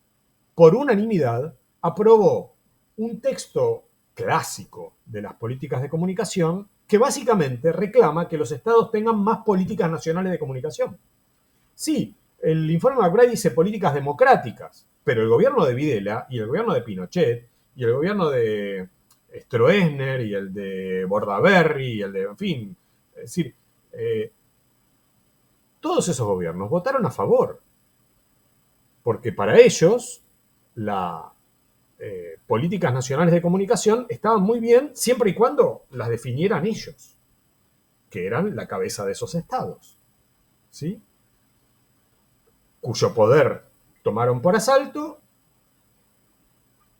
por unanimidad aprobó un texto clásico de las políticas de comunicación que básicamente reclama que los estados tengan más políticas nacionales de comunicación. Sí, el informe MacBride dice políticas democráticas, pero el gobierno de Videla y el gobierno de Pinochet y el gobierno de Stroessner y el de Bordaberry y el de, en fin, es decir, todos esos gobiernos votaron a favor, porque para ellos las políticas nacionales de comunicación estaban muy bien siempre y cuando las definieran ellos, que eran la cabeza de esos estados, ¿sí? Cuyo poder tomaron por asalto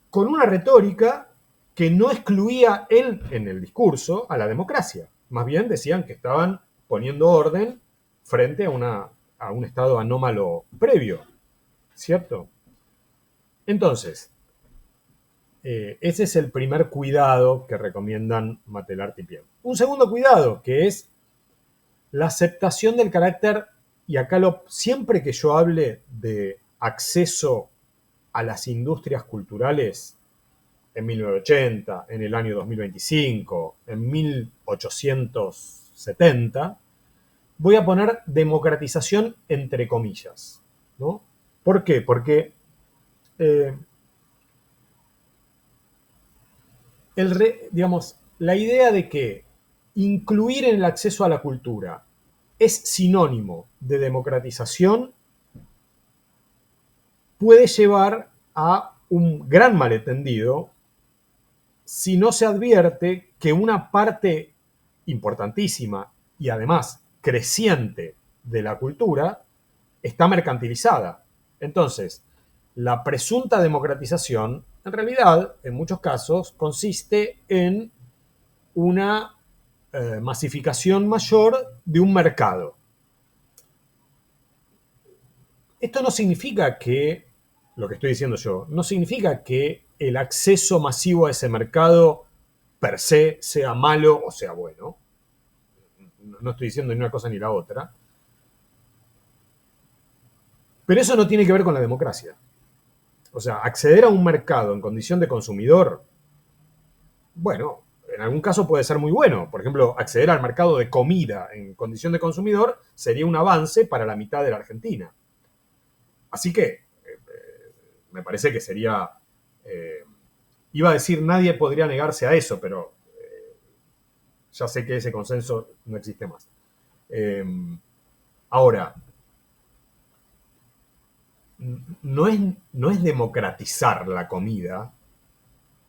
con una retórica que no excluía en el discurso a la democracia. Más bien decían que estaban poniendo orden frente a un estado anómalo previo, ¿cierto? Entonces, ese es el primer cuidado que recomiendan Matelart y Piem. Un segundo cuidado, que es la aceptación del carácter, y acá siempre que yo hable de acceso a las industrias culturales, en 1980, en el año 2025, en 1870, voy a poner democratización entre comillas, ¿no? ¿Por qué? Porque la idea de que incluir en el acceso a la cultura es sinónimo de democratización puede llevar a un gran malentendido si no se advierte que una parte importantísima y además creciente de la cultura está mercantilizada. Entonces, la presunta democratización, en realidad, en muchos casos, consiste en una masificación mayor de un mercado. Esto no significa que, lo que estoy diciendo yo, no significa que el acceso masivo a ese mercado per se sea malo o sea bueno. No estoy diciendo ni una cosa ni la otra. Pero eso no tiene que ver con la democracia. O sea, acceder a un mercado en condición de consumidor, bueno, en algún caso puede ser muy bueno. Por ejemplo, acceder al mercado de comida en condición de consumidor sería un avance para la mitad de la Argentina. Así que me parece que sería... iba a decir nadie podría negarse a eso, pero ya sé que ese consenso no existe más. Ahora, no es democratizar la comida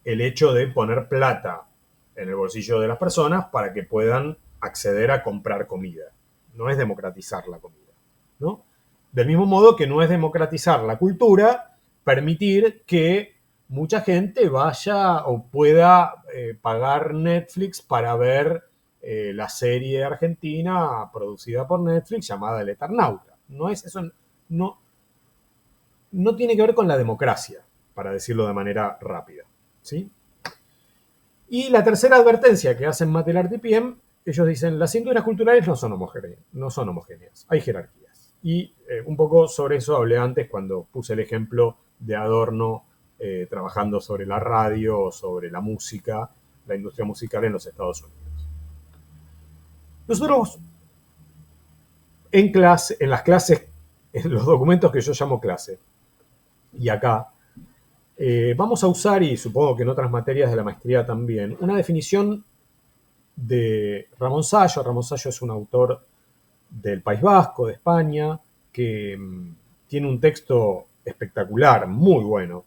el hecho de poner plata en el bolsillo de las personas para que puedan acceder a comprar comida. No es democratizar la comida, ¿no? Del mismo modo que no es democratizar la cultura permitir que mucha gente vaya o pueda pagar Netflix para ver la serie argentina producida por Netflix llamada El Eternauta. No tiene que ver con la democracia, para decirlo de manera rápida, ¿sí? Y la tercera advertencia que hacen Matelart y Piem, ellos dicen, las industrias culturales no son homogéneas, hay jerarquías. Y un poco sobre eso hablé antes cuando puse el ejemplo de Adorno trabajando sobre la radio o sobre la música, la industria musical en los Estados Unidos. Nosotros en las clases, en los documentos que yo llamo clase, y acá, vamos a usar, y supongo que en otras materias de la maestría también, una definición de Ramón Sallo. Ramón Sallo es un autor del País Vasco, de España, que tiene un texto espectacular, muy bueno,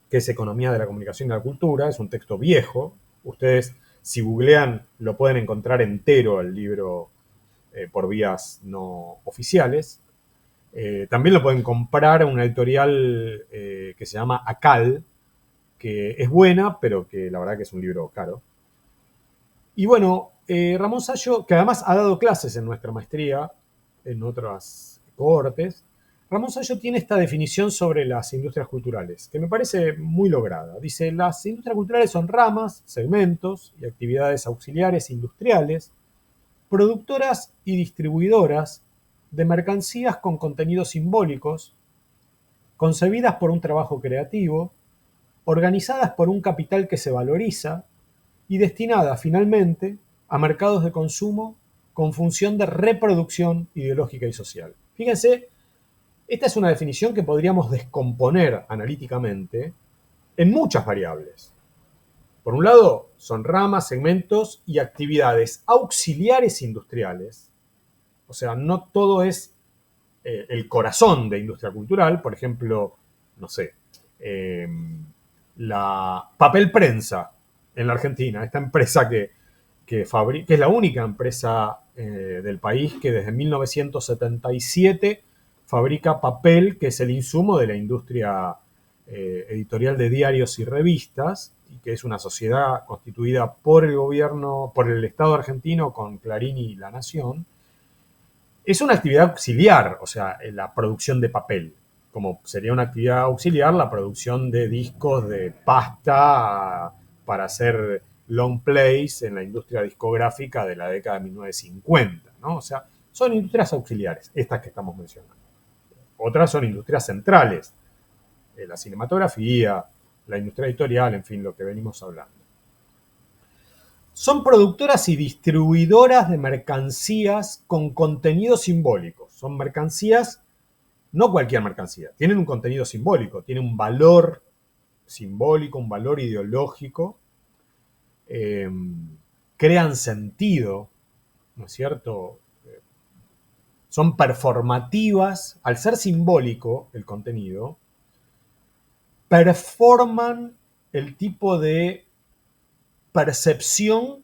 que es Economía de la Comunicación y la Cultura. Es un texto viejo. Ustedes, si googlean, lo pueden encontrar entero el libro por vías no oficiales. También lo pueden comprar en una editorial que se llama Acal, que es buena, pero que la verdad que es un libro caro. Y bueno, Ramón Sallo, que además ha dado clases en nuestra maestría, en otras cohortes, Ramón Sallo tiene esta definición sobre las industrias culturales, que me parece muy lograda. Dice, las industrias culturales son ramas, segmentos y actividades auxiliares industriales, productoras y distribuidoras de mercancías con contenidos simbólicos, concebidas por un trabajo creativo, organizadas por un capital que se valoriza y destinadas finalmente a mercados de consumo con función de reproducción ideológica y social. Fíjense, esta es una definición que podríamos descomponer analíticamente en muchas variables. Por un lado, son ramas, segmentos y actividades auxiliares industriales. O sea, no todo es el corazón de industria cultural. Por ejemplo, no sé, la Papel Prensa en la Argentina, esta empresa que es la única empresa del país que desde 1977 fabrica papel, que es el insumo de la industria editorial de diarios y revistas, y que es una sociedad constituida por el gobierno, por el Estado argentino con Clarín y La Nación. Es una actividad auxiliar, o sea, la producción de papel, como sería una actividad auxiliar la producción de discos de pasta para hacer long plays en la industria discográfica de la década de 1950, ¿no? O sea, son industrias auxiliares, estas que estamos mencionando. Otras son industrias centrales, la cinematografía, la industria editorial, en fin, lo que venimos hablando. Son productoras y distribuidoras de mercancías con contenido simbólico. Son mercancías, no cualquier mercancía, tienen un contenido simbólico, tienen un valor simbólico, un valor ideológico, crean sentido, ¿no es cierto? Son performativas. Al ser simbólico el contenido, performan el tipo de percepción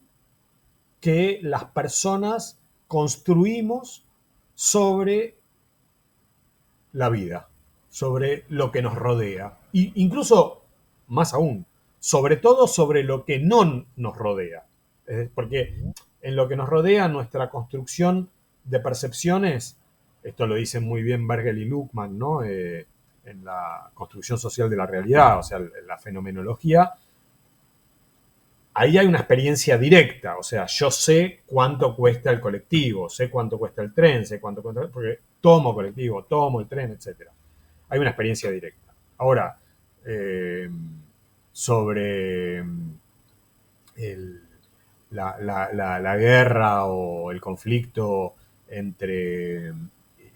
que las personas construimos sobre la vida, sobre lo que nos rodea. E incluso, más aún, sobre todo sobre lo que no nos rodea. Porque en lo que nos rodea, nuestra construcción de percepciones, esto lo dicen muy bien Bergel y Luhmann, ¿no? En la construcción social de la realidad, o sea, la fenomenología, ahí hay una experiencia directa. O sea, yo sé cuánto cuesta el colectivo, sé cuánto cuesta el tren, sé cuánto cuesta, porque tomo colectivo, tomo el tren, etc. Hay una experiencia directa. Ahora, sobre la guerra o el conflicto entre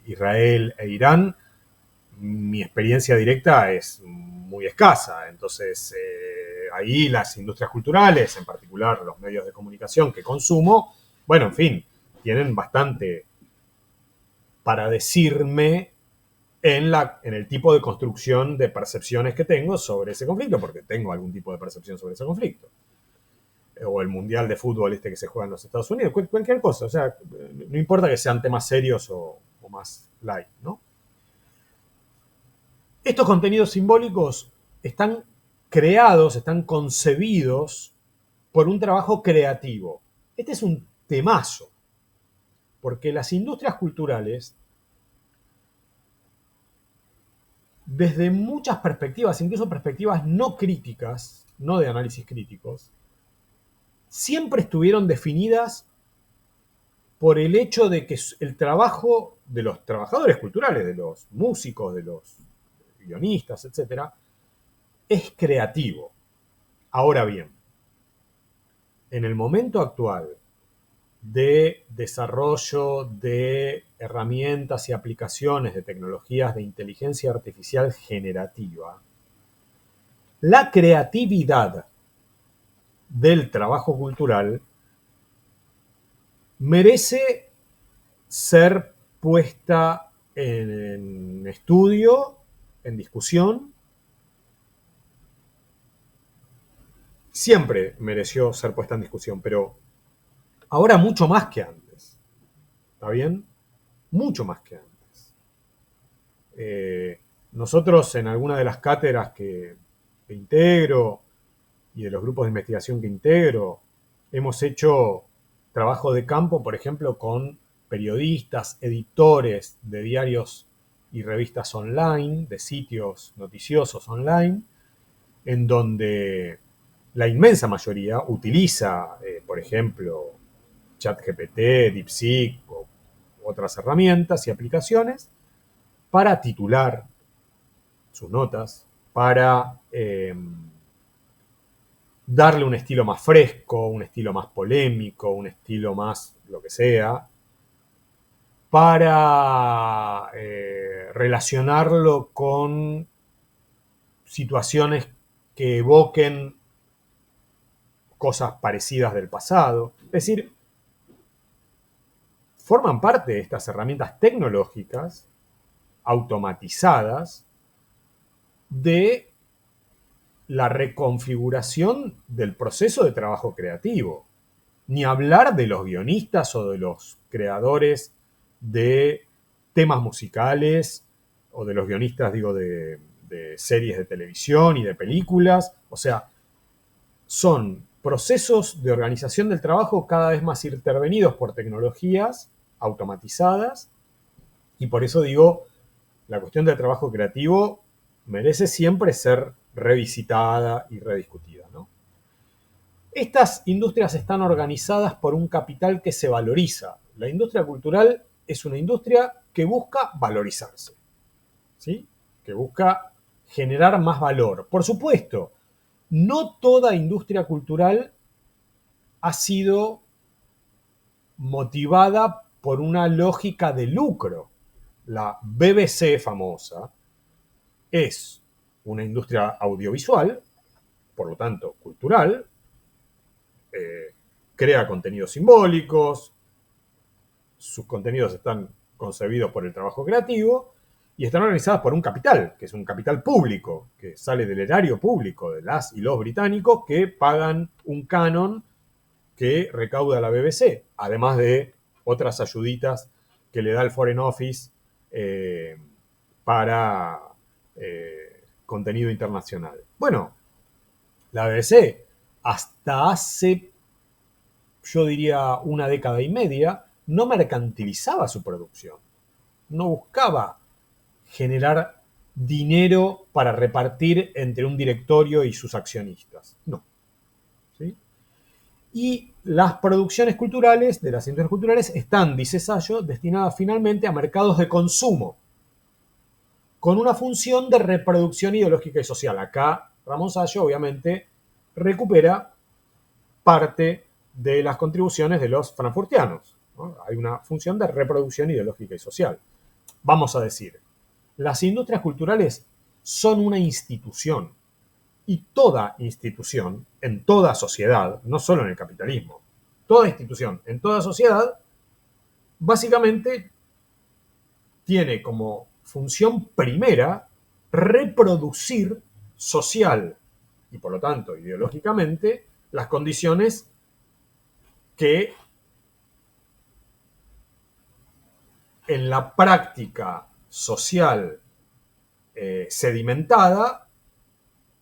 Israel e Irán, mi experiencia directa es muy escasa. Entonces, ahí las industrias culturales, en particular los medios de comunicación que consumo, bueno, en fin, tienen bastante para decirme en el tipo de construcción de percepciones que tengo sobre ese conflicto, porque tengo algún tipo de percepción sobre ese conflicto. O el mundial de fútbol que se juega en los Estados Unidos, cualquier cosa. O sea, no importa que sean temas serios o más light, ¿no? Estos contenidos simbólicos están creados, están concebidos por un trabajo creativo. Este es un temazo, porque las industrias culturales, desde muchas perspectivas, incluso perspectivas no críticas, no de análisis críticos, siempre estuvieron definidas por el hecho de que el trabajo de los trabajadores culturales, de los músicos, de los guionistas, etc., es creativo. Ahora bien, en el momento actual de desarrollo de herramientas y aplicaciones de tecnologías de inteligencia artificial generativa, la creatividad del trabajo cultural merece ser puesta en estudio, en discusión. Siempre mereció ser puesta en discusión, pero ahora mucho más que antes. ¿Está bien? Mucho más que antes. Nosotros en alguna de las cátedras que integro y de los grupos de investigación que integro, hemos hecho trabajo de campo, por ejemplo, con periodistas, editores de diarios y revistas online, de sitios noticiosos online, en donde la inmensa mayoría utiliza, por ejemplo, ChatGPT, DeepSeek o otras herramientas y aplicaciones para titular sus notas, para darle un estilo más fresco, un estilo más polémico, un estilo más lo que sea, para relacionarlo con situaciones que evoquen cosas parecidas del pasado. Es decir, forman parte de estas herramientas tecnológicas automatizadas de la reconfiguración del proceso de trabajo creativo. Ni hablar de los guionistas o de los creadores de temas musicales o de los guionistas, digo, de series de televisión y de películas. O sea, son procesos de organización del trabajo cada vez más intervenidos por tecnologías automatizadas, y por eso digo, la cuestión del trabajo creativo merece siempre ser revisitada y rediscutida, ¿no? Estas industrias están organizadas por un capital que se valoriza. La industria cultural es una industria que busca valorizarse, ¿sí? Que busca generar más valor. Por supuesto, no toda industria cultural ha sido motivada por una lógica de lucro. La BBC famosa es una industria audiovisual, por lo tanto cultural, crea contenidos simbólicos, sus contenidos están concebidos por el trabajo creativo y están organizadas por un capital, que es un capital público, que sale del erario público de las y los británicos que pagan un canon que recauda la BBC, además de otras ayuditas que le da el Foreign Office para contenido internacional. Bueno, la BBC hasta hace, yo diría, una década y media, no mercantilizaba su producción. No buscaba generar dinero para repartir entre un directorio y sus accionistas. No. ¿Sí? Y las producciones culturales, de las industrias culturales, están, dice Sayo, destinadas finalmente a mercados de consumo, con una función de reproducción ideológica y social. Acá Ramón Sayo, obviamente, recupera parte de las contribuciones de los frankfurtianos, ¿no? Hay una función de reproducción ideológica y social. Vamos a decir, las industrias culturales son una institución, y toda institución en toda sociedad, no solo en el capitalismo, toda institución en toda sociedad, básicamente tiene como función primera reproducir social y por lo tanto ideológicamente las condiciones que en la práctica social sedimentada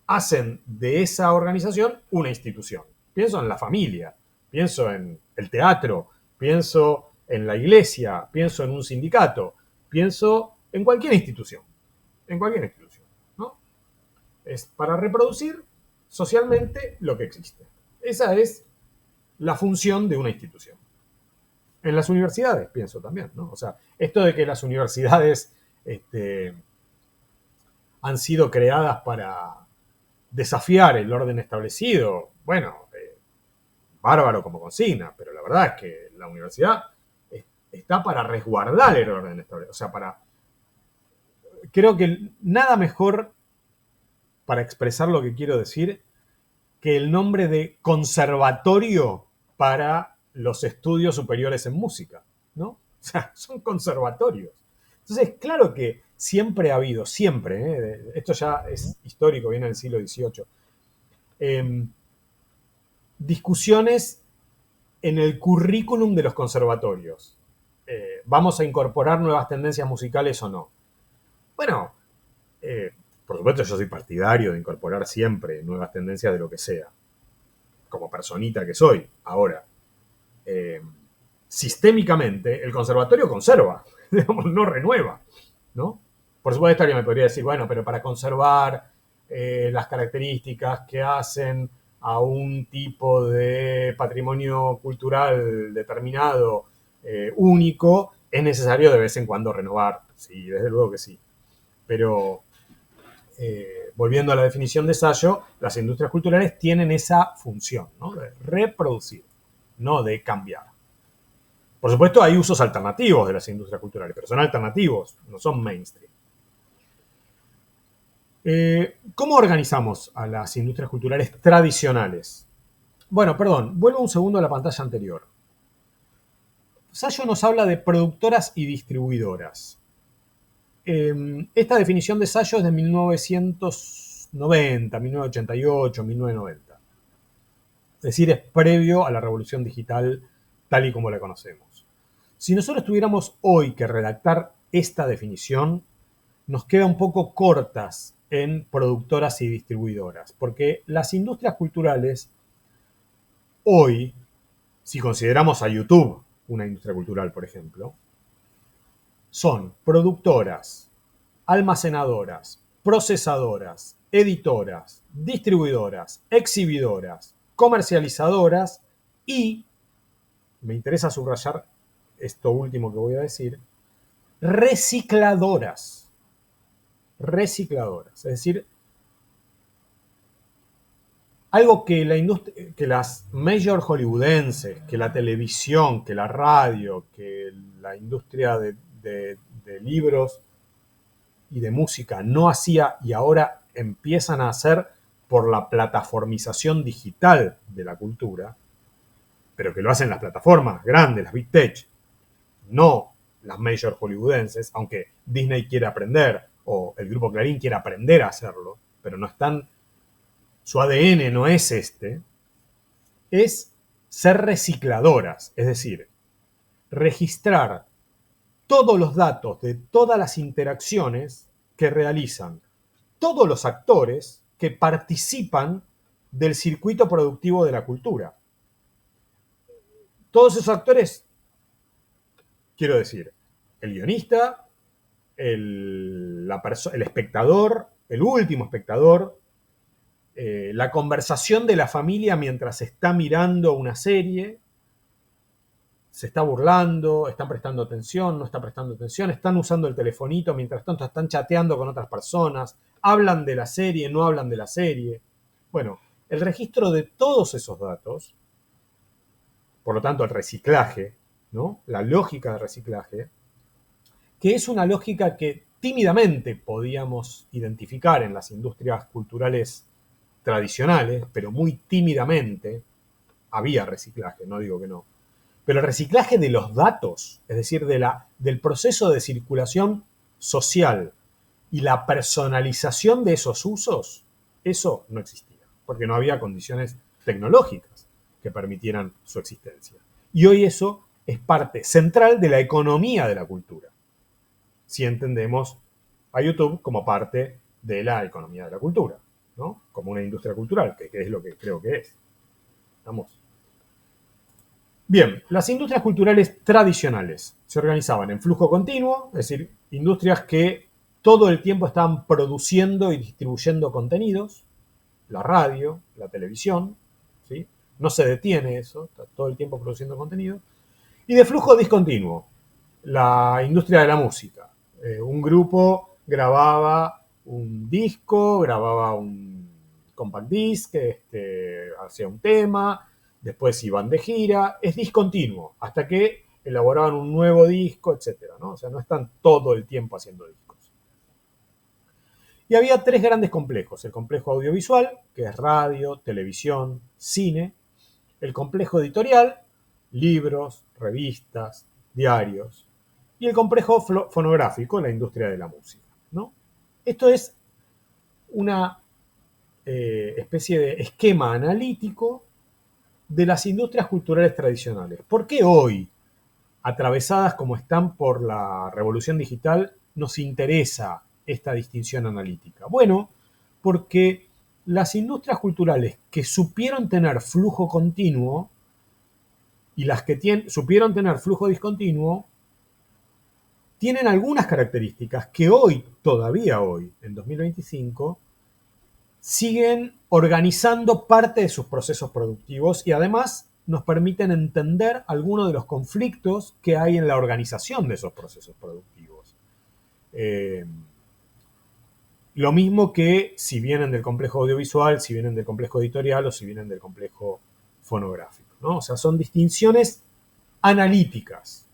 hacen de esa organización una institución. Pienso en la familia, pienso en el teatro, pienso en la iglesia, pienso en un sindicato, pienso en cualquier institución, ¿no? Es para reproducir socialmente lo que existe. Esa es la función de una institución. En las universidades, pienso también, ¿no? O sea, esto de que las universidades han sido creadas para desafiar el orden establecido, bueno, bárbaro como consigna, pero la verdad es que la universidad está para resguardar el orden establecido. O sea, creo que nada mejor para expresar lo que quiero decir que el nombre de conservatorio para los estudios superiores en música, ¿no? O sea, son conservatorios. Entonces, claro que siempre ha habido, esto ya es histórico, viene del siglo XVIII, discusiones en el currículum de los conservatorios. ¿Vamos a incorporar nuevas tendencias musicales o no? Bueno, por supuesto yo soy partidario de incorporar siempre nuevas tendencias de lo que sea, como personita que soy. Ahora, sistémicamente el conservatorio conserva, no renueva, ¿no? Por supuesto alguien me podría decir, bueno, pero para conservar las características que hacen a un tipo de patrimonio cultural determinado, único, es necesario de vez en cuando renovar. Sí, desde luego que sí. Pero, volviendo a la definición de Sayo, las industrias culturales tienen esa función, ¿no? De reproducir, no de cambiar. Por supuesto, hay usos alternativos de las industrias culturales, pero son alternativos, no son mainstream. ¿Cómo organizamos a las industrias culturales tradicionales? Bueno, perdón, vuelvo un segundo a la pantalla anterior. Sayo nos habla de productoras y distribuidoras. Esta definición de Sayo es de 1990, 1988, 1990. Es decir, es previo a la revolución digital tal y como la conocemos. Si nosotros tuviéramos hoy que redactar esta definición, nos queda un poco cortas en productoras y distribuidoras, porque las industrias culturales hoy, si consideramos a YouTube una industria cultural, por ejemplo, son productoras, almacenadoras, procesadoras, editoras, distribuidoras, exhibidoras, comercializadoras y, me interesa subrayar esto último que voy a decir, recicladoras. Es decir, algo que las major hollywoodenses, que la televisión, que la radio, que la industria de libros y de música no hacía y ahora empiezan a hacer por la plataformización digital de la cultura, pero que lo hacen las plataformas grandes, las Big Tech, no las major hollywoodenses, aunque Disney quiere aprender o el grupo Clarín quiere aprender a hacerlo, pero no están, su ADN no es es ser recicladoras, es decir, registrar todos los datos de todas las interacciones que realizan todos los actores que participan del circuito productivo de la cultura. Todos esos actores, quiero decir, el guionista, el espectador, el último espectador, la conversación de la familia mientras está mirando una serie, se está burlando, están prestando atención, no están prestando atención, están usando el telefonito, mientras tanto están chateando con otras personas, hablan de la serie, no hablan de la serie. Bueno, el registro de todos esos datos por lo tanto el reciclaje, ¿no? La lógica de reciclaje, que es una lógica que tímidamente podíamos identificar en las industrias culturales tradicionales, pero muy tímidamente había reciclaje, no digo que no. Pero el reciclaje de los datos, es decir, del proceso de circulación social y la personalización de esos usos, eso no existía, porque no había condiciones tecnológicas que permitieran su existencia. Y hoy eso es parte central de la economía de la cultura, si entendemos a YouTube como parte de la economía de la cultura, ¿no? Como una industria cultural, que es lo que creo que es. ¿Estamos? Bien, las industrias culturales tradicionales se organizaban en flujo continuo, es decir, industrias que todo el tiempo estaban produciendo y distribuyendo contenidos, la radio, la televisión, ¿sí? No se detiene eso, está todo el tiempo produciendo contenido, y de flujo discontinuo, la industria de la música. Un grupo grababa un disco, grababa un compact disc, hacía un tema, después iban de gira, es discontinuo, hasta que elaboraban un nuevo disco, etc., ¿no? O sea, no están todo el tiempo haciendo discos. Y había tres grandes complejos: el complejo audiovisual, que es radio, televisión, cine; el complejo editorial, libros, revistas, diarios; y el complejo fonográfico, la industria de la música, ¿no? Esto es una especie de esquema analítico de las industrias culturales tradicionales. ¿Por qué hoy, atravesadas como están por la revolución digital, nos interesa esta distinción analítica? Bueno, porque las industrias culturales que supieron tener flujo continuo y las que supieron tener flujo discontinuo tienen algunas características que hoy, todavía hoy, en 2025, siguen organizando parte de sus procesos productivos y además nos permiten entender algunos de los conflictos que hay en la organización de esos procesos productivos. Lo mismo que si vienen del complejo audiovisual, si vienen del complejo editorial o si vienen del complejo fonográfico, ¿no? O sea, son distinciones analíticas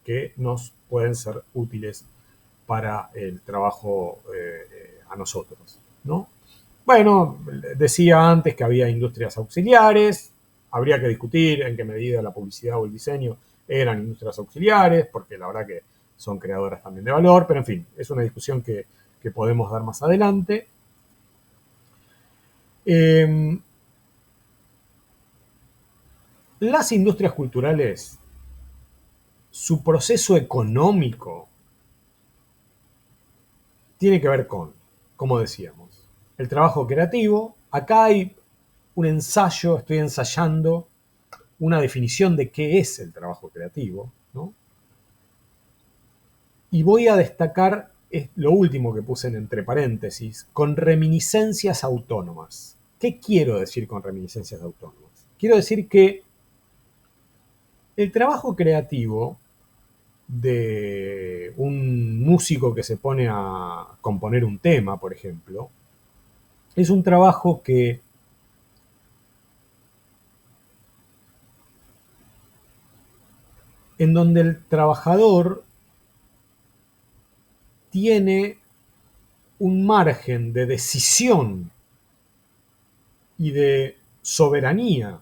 que nos pueden ser útiles para el trabajo a nosotros, ¿no? Bueno, decía antes que había industrias auxiliares, habría que discutir en qué medida la publicidad o el diseño eran industrias auxiliares, porque la verdad que son creadoras también de valor, pero en fin, es una discusión que podemos dar más adelante. Las industrias culturales, su proceso económico tiene que ver con, como decíamos, el trabajo creativo. Acá hay un ensayo, estoy ensayando una definición de qué es el trabajo creativo, ¿no? Y voy a destacar lo último que puse entre paréntesis, con reminiscencias autónomas. ¿Qué quiero decir con reminiscencias autónomas? Quiero decir que el trabajo creativo de un músico que se pone a componer un tema, por ejemplo, es un trabajo en donde el trabajador tiene un margen de decisión y de soberanía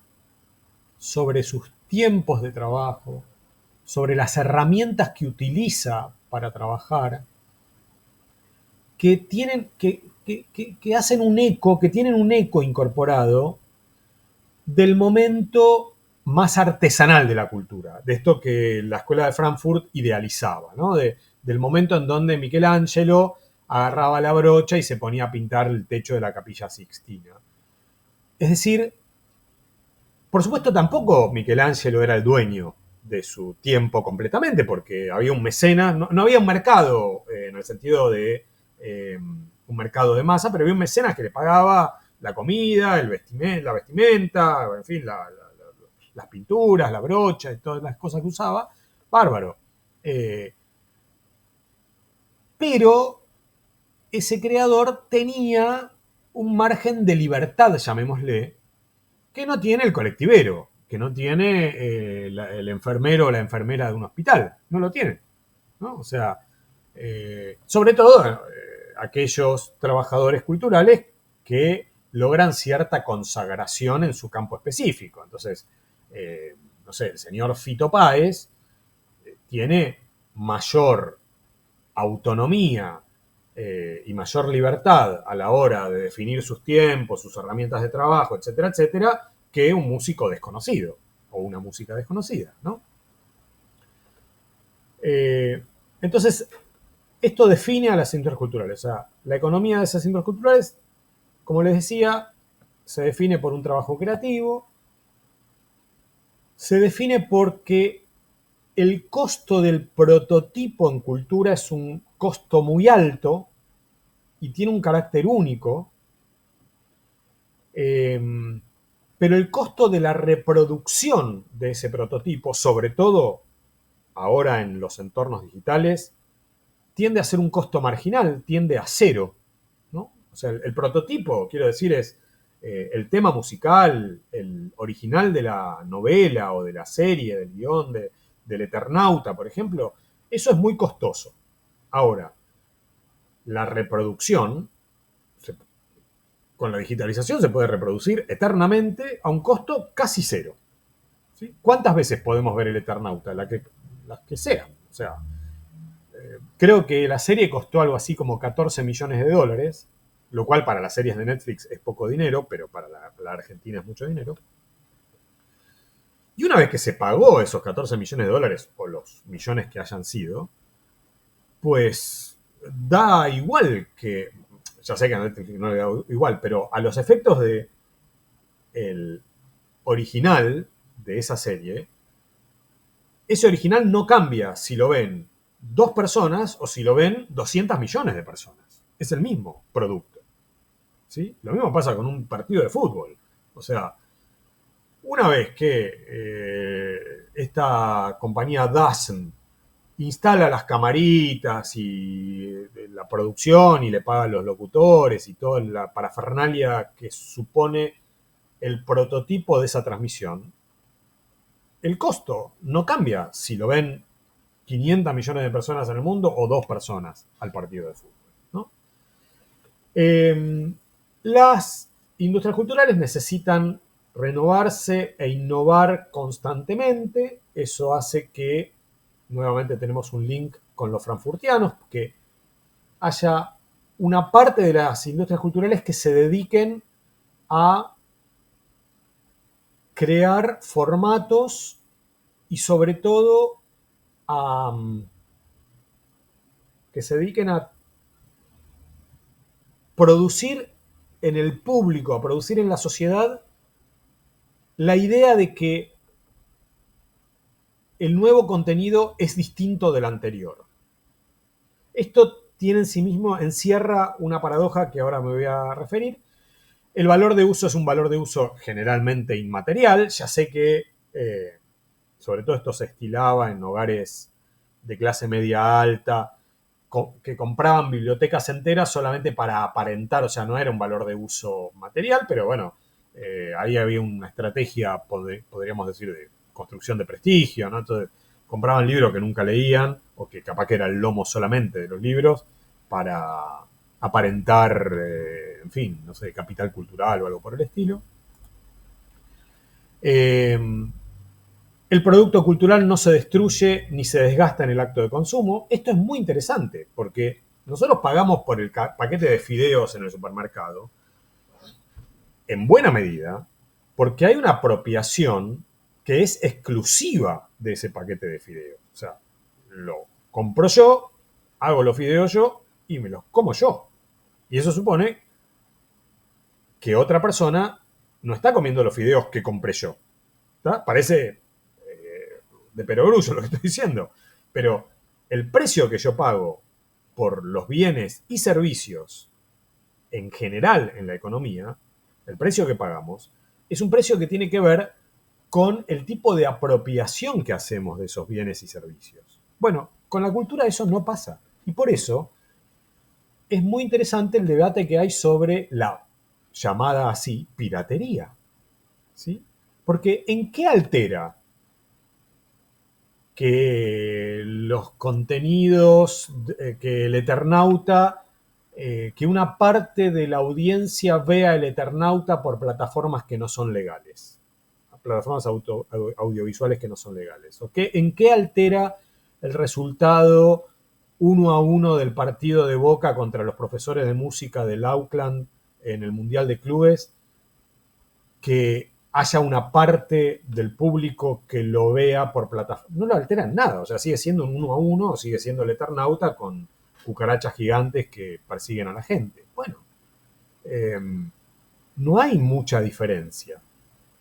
sobre sus tiempos de trabajo, sobre las herramientas que utiliza para trabajar, que hacen un eco, que tienen un eco incorporado del momento más artesanal de la cultura, de esto que la Escuela de Frankfurt idealizaba, ¿no? Del momento en donde Michelangelo agarraba la brocha y se ponía a pintar el techo de la Capilla Sixtina. Es decir, por supuesto tampoco Michelangelo era el dueño de su tiempo completamente, porque había un mecenas, no había un mercado en el sentido de un mercado de masa, pero había un mecenas que le pagaba la comida, la vestimenta, en fin, las pinturas, la brocha y todas las cosas que usaba. Bárbaro. Pero ese creador tenía un margen de libertad, llamémosle, que no tiene el colectivero, que no tiene el enfermero o la enfermera de un hospital. No lo tiene, ¿no? O sea, sobre todo aquellos trabajadores culturales que logran cierta consagración en su campo específico. Entonces, no sé, el señor Fito Páez tiene mayor autonomía y mayor libertad a la hora de definir sus tiempos, sus herramientas de trabajo, etcétera, etcétera, que un músico desconocido o una música desconocida, ¿no? Entonces, esto define a las industrias culturales. O sea, la economía de esas industrias culturales, como les decía, se define por un trabajo creativo, se define porque el costo del prototipo en cultura es un costo muy alto y tiene un carácter único, pero el costo de la reproducción de ese prototipo, sobre todo ahora en los entornos digitales, tiende a ser un costo marginal, tiende a cero, ¿no? O sea, el prototipo, quiero decir, es el tema musical, el original de la novela o de la serie, del guión, del Eternauta, por ejemplo, eso es muy costoso. Ahora, la reproducción, con la digitalización se puede reproducir eternamente a un costo casi cero. ¿Sí? ¿Cuántas veces podemos ver el Eternauta? Las que sean. O sea, creo que la serie costó algo así como 14 millones de dólares, lo cual para las series de Netflix es poco dinero, pero para la Argentina es mucho dinero. Y una vez que se pagó esos 14 millones de dólares, o los millones que hayan sido, pues da igual que, ya sé que a Netflix no le da igual, pero a los efectos de el original de esa serie, ese original no cambia si lo ven 2 personas o si lo ven 200 millones de personas. Es el mismo producto. ¿Sí? Lo mismo pasa con un partido de fútbol. O sea, una vez que esta compañía DAZN instala las camaritas y la producción y le paga a los locutores y toda la parafernalia que supone el prototipo de esa transmisión, el costo no cambia si lo ven 500 millones de personas en el mundo o 2 personas al partido de fútbol, ¿no? Las industrias culturales necesitan renovarse e innovar constantemente. Eso hace que, nuevamente tenemos un link con los frankfurtianos, que haya una parte de las industrias culturales que se dediquen a crear formatos y sobre todo que se dediquen a producir en el público, a producir en la sociedad la idea de que el nuevo contenido es distinto del anterior. Esto tiene en sí mismo, encierra una paradoja que ahora me voy a referir. El valor de uso es un valor de uso generalmente inmaterial. Ya sé que sobre todo esto se estilaba en hogares de clase media alta, que compraban bibliotecas enteras solamente para aparentar, o sea, no era un valor de uso material, pero bueno, ahí había una estrategia, podríamos decir, de construcción de prestigio, ¿no? Entonces, compraban libros que nunca leían, o que capaz que era el lomo solamente de los libros, para aparentar, en fin, no sé, capital cultural o algo por el estilo. El producto cultural no se destruye ni se desgasta en el acto de consumo. Esto es muy interesante porque nosotros pagamos por el paquete de fideos en el supermercado en buena medida porque hay una apropiación que es exclusiva de ese paquete de fideos. O sea, lo compro yo, hago los fideos yo y me los como yo. Y eso supone que otra persona no está comiendo los fideos que compré yo. ¿Está? Parece de perogrullo lo que estoy diciendo, pero el precio que yo pago por los bienes y servicios en general en la economía, el precio que pagamos, es un precio que tiene que ver con el tipo de apropiación que hacemos de esos bienes y servicios. Bueno, con la cultura eso no pasa. Y por eso es muy interesante el debate que hay sobre la llamada así piratería. ¿Sí? Porque ¿en qué altera que los contenidos, que el Eternauta, que una parte de la audiencia vea el Eternauta por plataformas que no son legales? Plataformas audiovisuales que no son legales. ¿O en qué altera el resultado 1-1 del partido de Boca contra los profesores de música del Auckland en el Mundial de Clubes, que haya una parte del público que lo vea por plataforma? No lo altera en nada, o sea, sigue siendo un 1-1, sigue siendo el Eternauta con cucarachas gigantes que persiguen a la gente. Bueno, no hay mucha diferencia.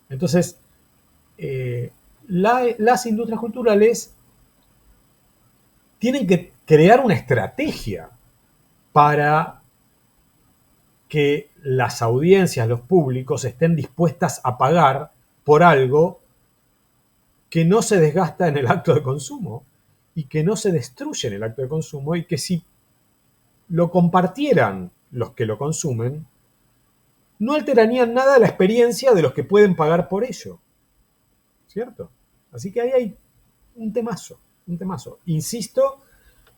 Entonces, las industrias culturales tienen que crear una estrategia para que las audiencias, los públicos, estén dispuestas a pagar por algo que no se desgasta en el acto de consumo y que no se destruye en el acto de consumo, y que si lo compartieran los que lo consumen, no alterarían nada la experiencia de los que pueden pagar por ello. ¿Cierto? Así que ahí hay un temazo. Insisto,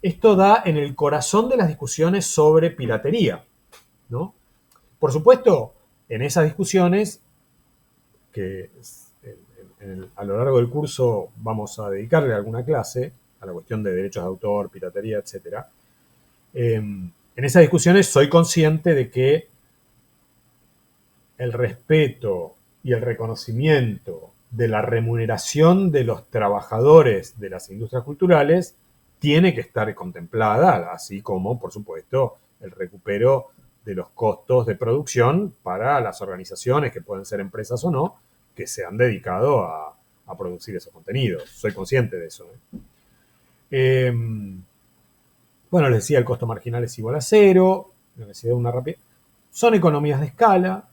esto da en el corazón de las discusiones sobre piratería, ¿no? Por supuesto, en esas discusiones, que a lo largo del curso vamos a dedicarle alguna clase a la cuestión de derechos de autor, piratería, etc. En esas discusiones soy consciente de que el respeto y el reconocimiento de la remuneración de los trabajadores de las industrias culturales tiene que estar contemplada, así como, por supuesto, el recupero de los costos de producción para las organizaciones, que pueden ser empresas o no, que se han dedicado a producir esos contenidos. Soy consciente de eso. Bueno, les decía, el costo marginal es igual a cero. Les decía una rápida. Son economías de escala.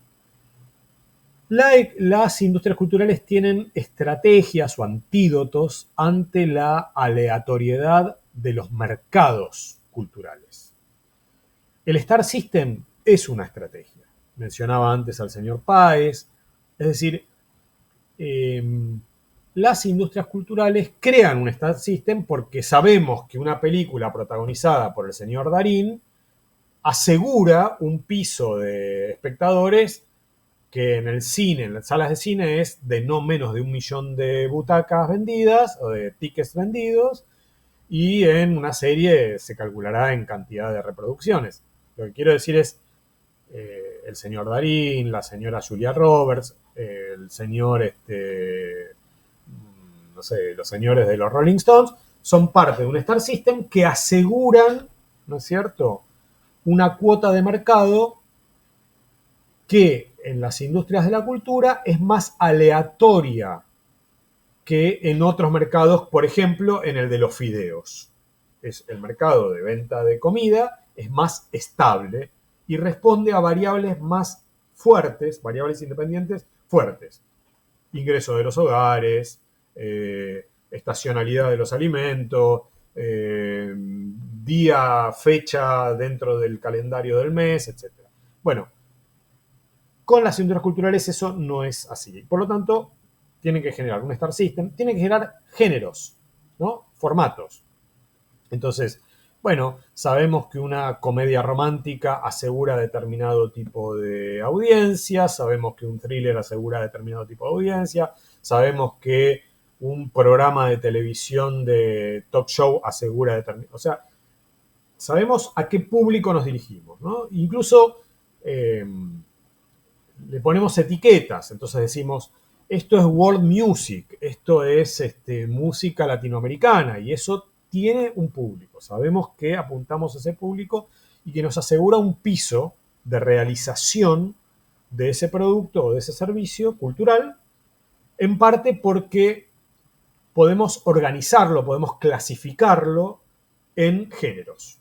Las industrias culturales tienen estrategias o antídotos ante la aleatoriedad de los mercados culturales. El Star System es una estrategia. Mencionaba antes al señor Páez. Es decir, las industrias culturales crean un Star System porque sabemos que una película protagonizada por el señor Darín asegura un piso de espectadores que en el cine, en las salas de cine, es de no menos de 1 millón de butacas vendidas o de tickets vendidos, y en una serie se calculará en cantidad de reproducciones. Lo que quiero decir es, el señor Darín, la señora Julia Roberts, el señor, no sé, los señores de los Rolling Stones, son parte de un Star System que aseguran, ¿no es cierto?, una cuota de mercado que en las industrias de la cultura es más aleatoria que en otros mercados, por ejemplo, en el de los fideos. El mercado de venta de comida es más estable y responde a variables más fuertes, variables independientes fuertes. Ingreso de los hogares, estacionalidad de los alimentos, día, fecha dentro del calendario del mes, etc. Bueno, con las industrias culturales eso no es así. Por lo tanto, tienen que generar un Star System, tienen que generar géneros, ¿no? Formatos. Entonces, bueno, sabemos que una comedia romántica asegura determinado tipo de audiencia, sabemos que un thriller asegura determinado tipo de audiencia, sabemos que un programa de televisión de talk show asegura determinado... O sea, sabemos a qué público nos dirigimos, ¿no? Incluso le ponemos etiquetas, entonces decimos, esto es world music, esto es música latinoamericana, y eso tiene un público. Sabemos que apuntamos a ese público y que nos asegura un piso de realización de ese producto o de ese servicio cultural, en parte porque podemos organizarlo, podemos clasificarlo en géneros.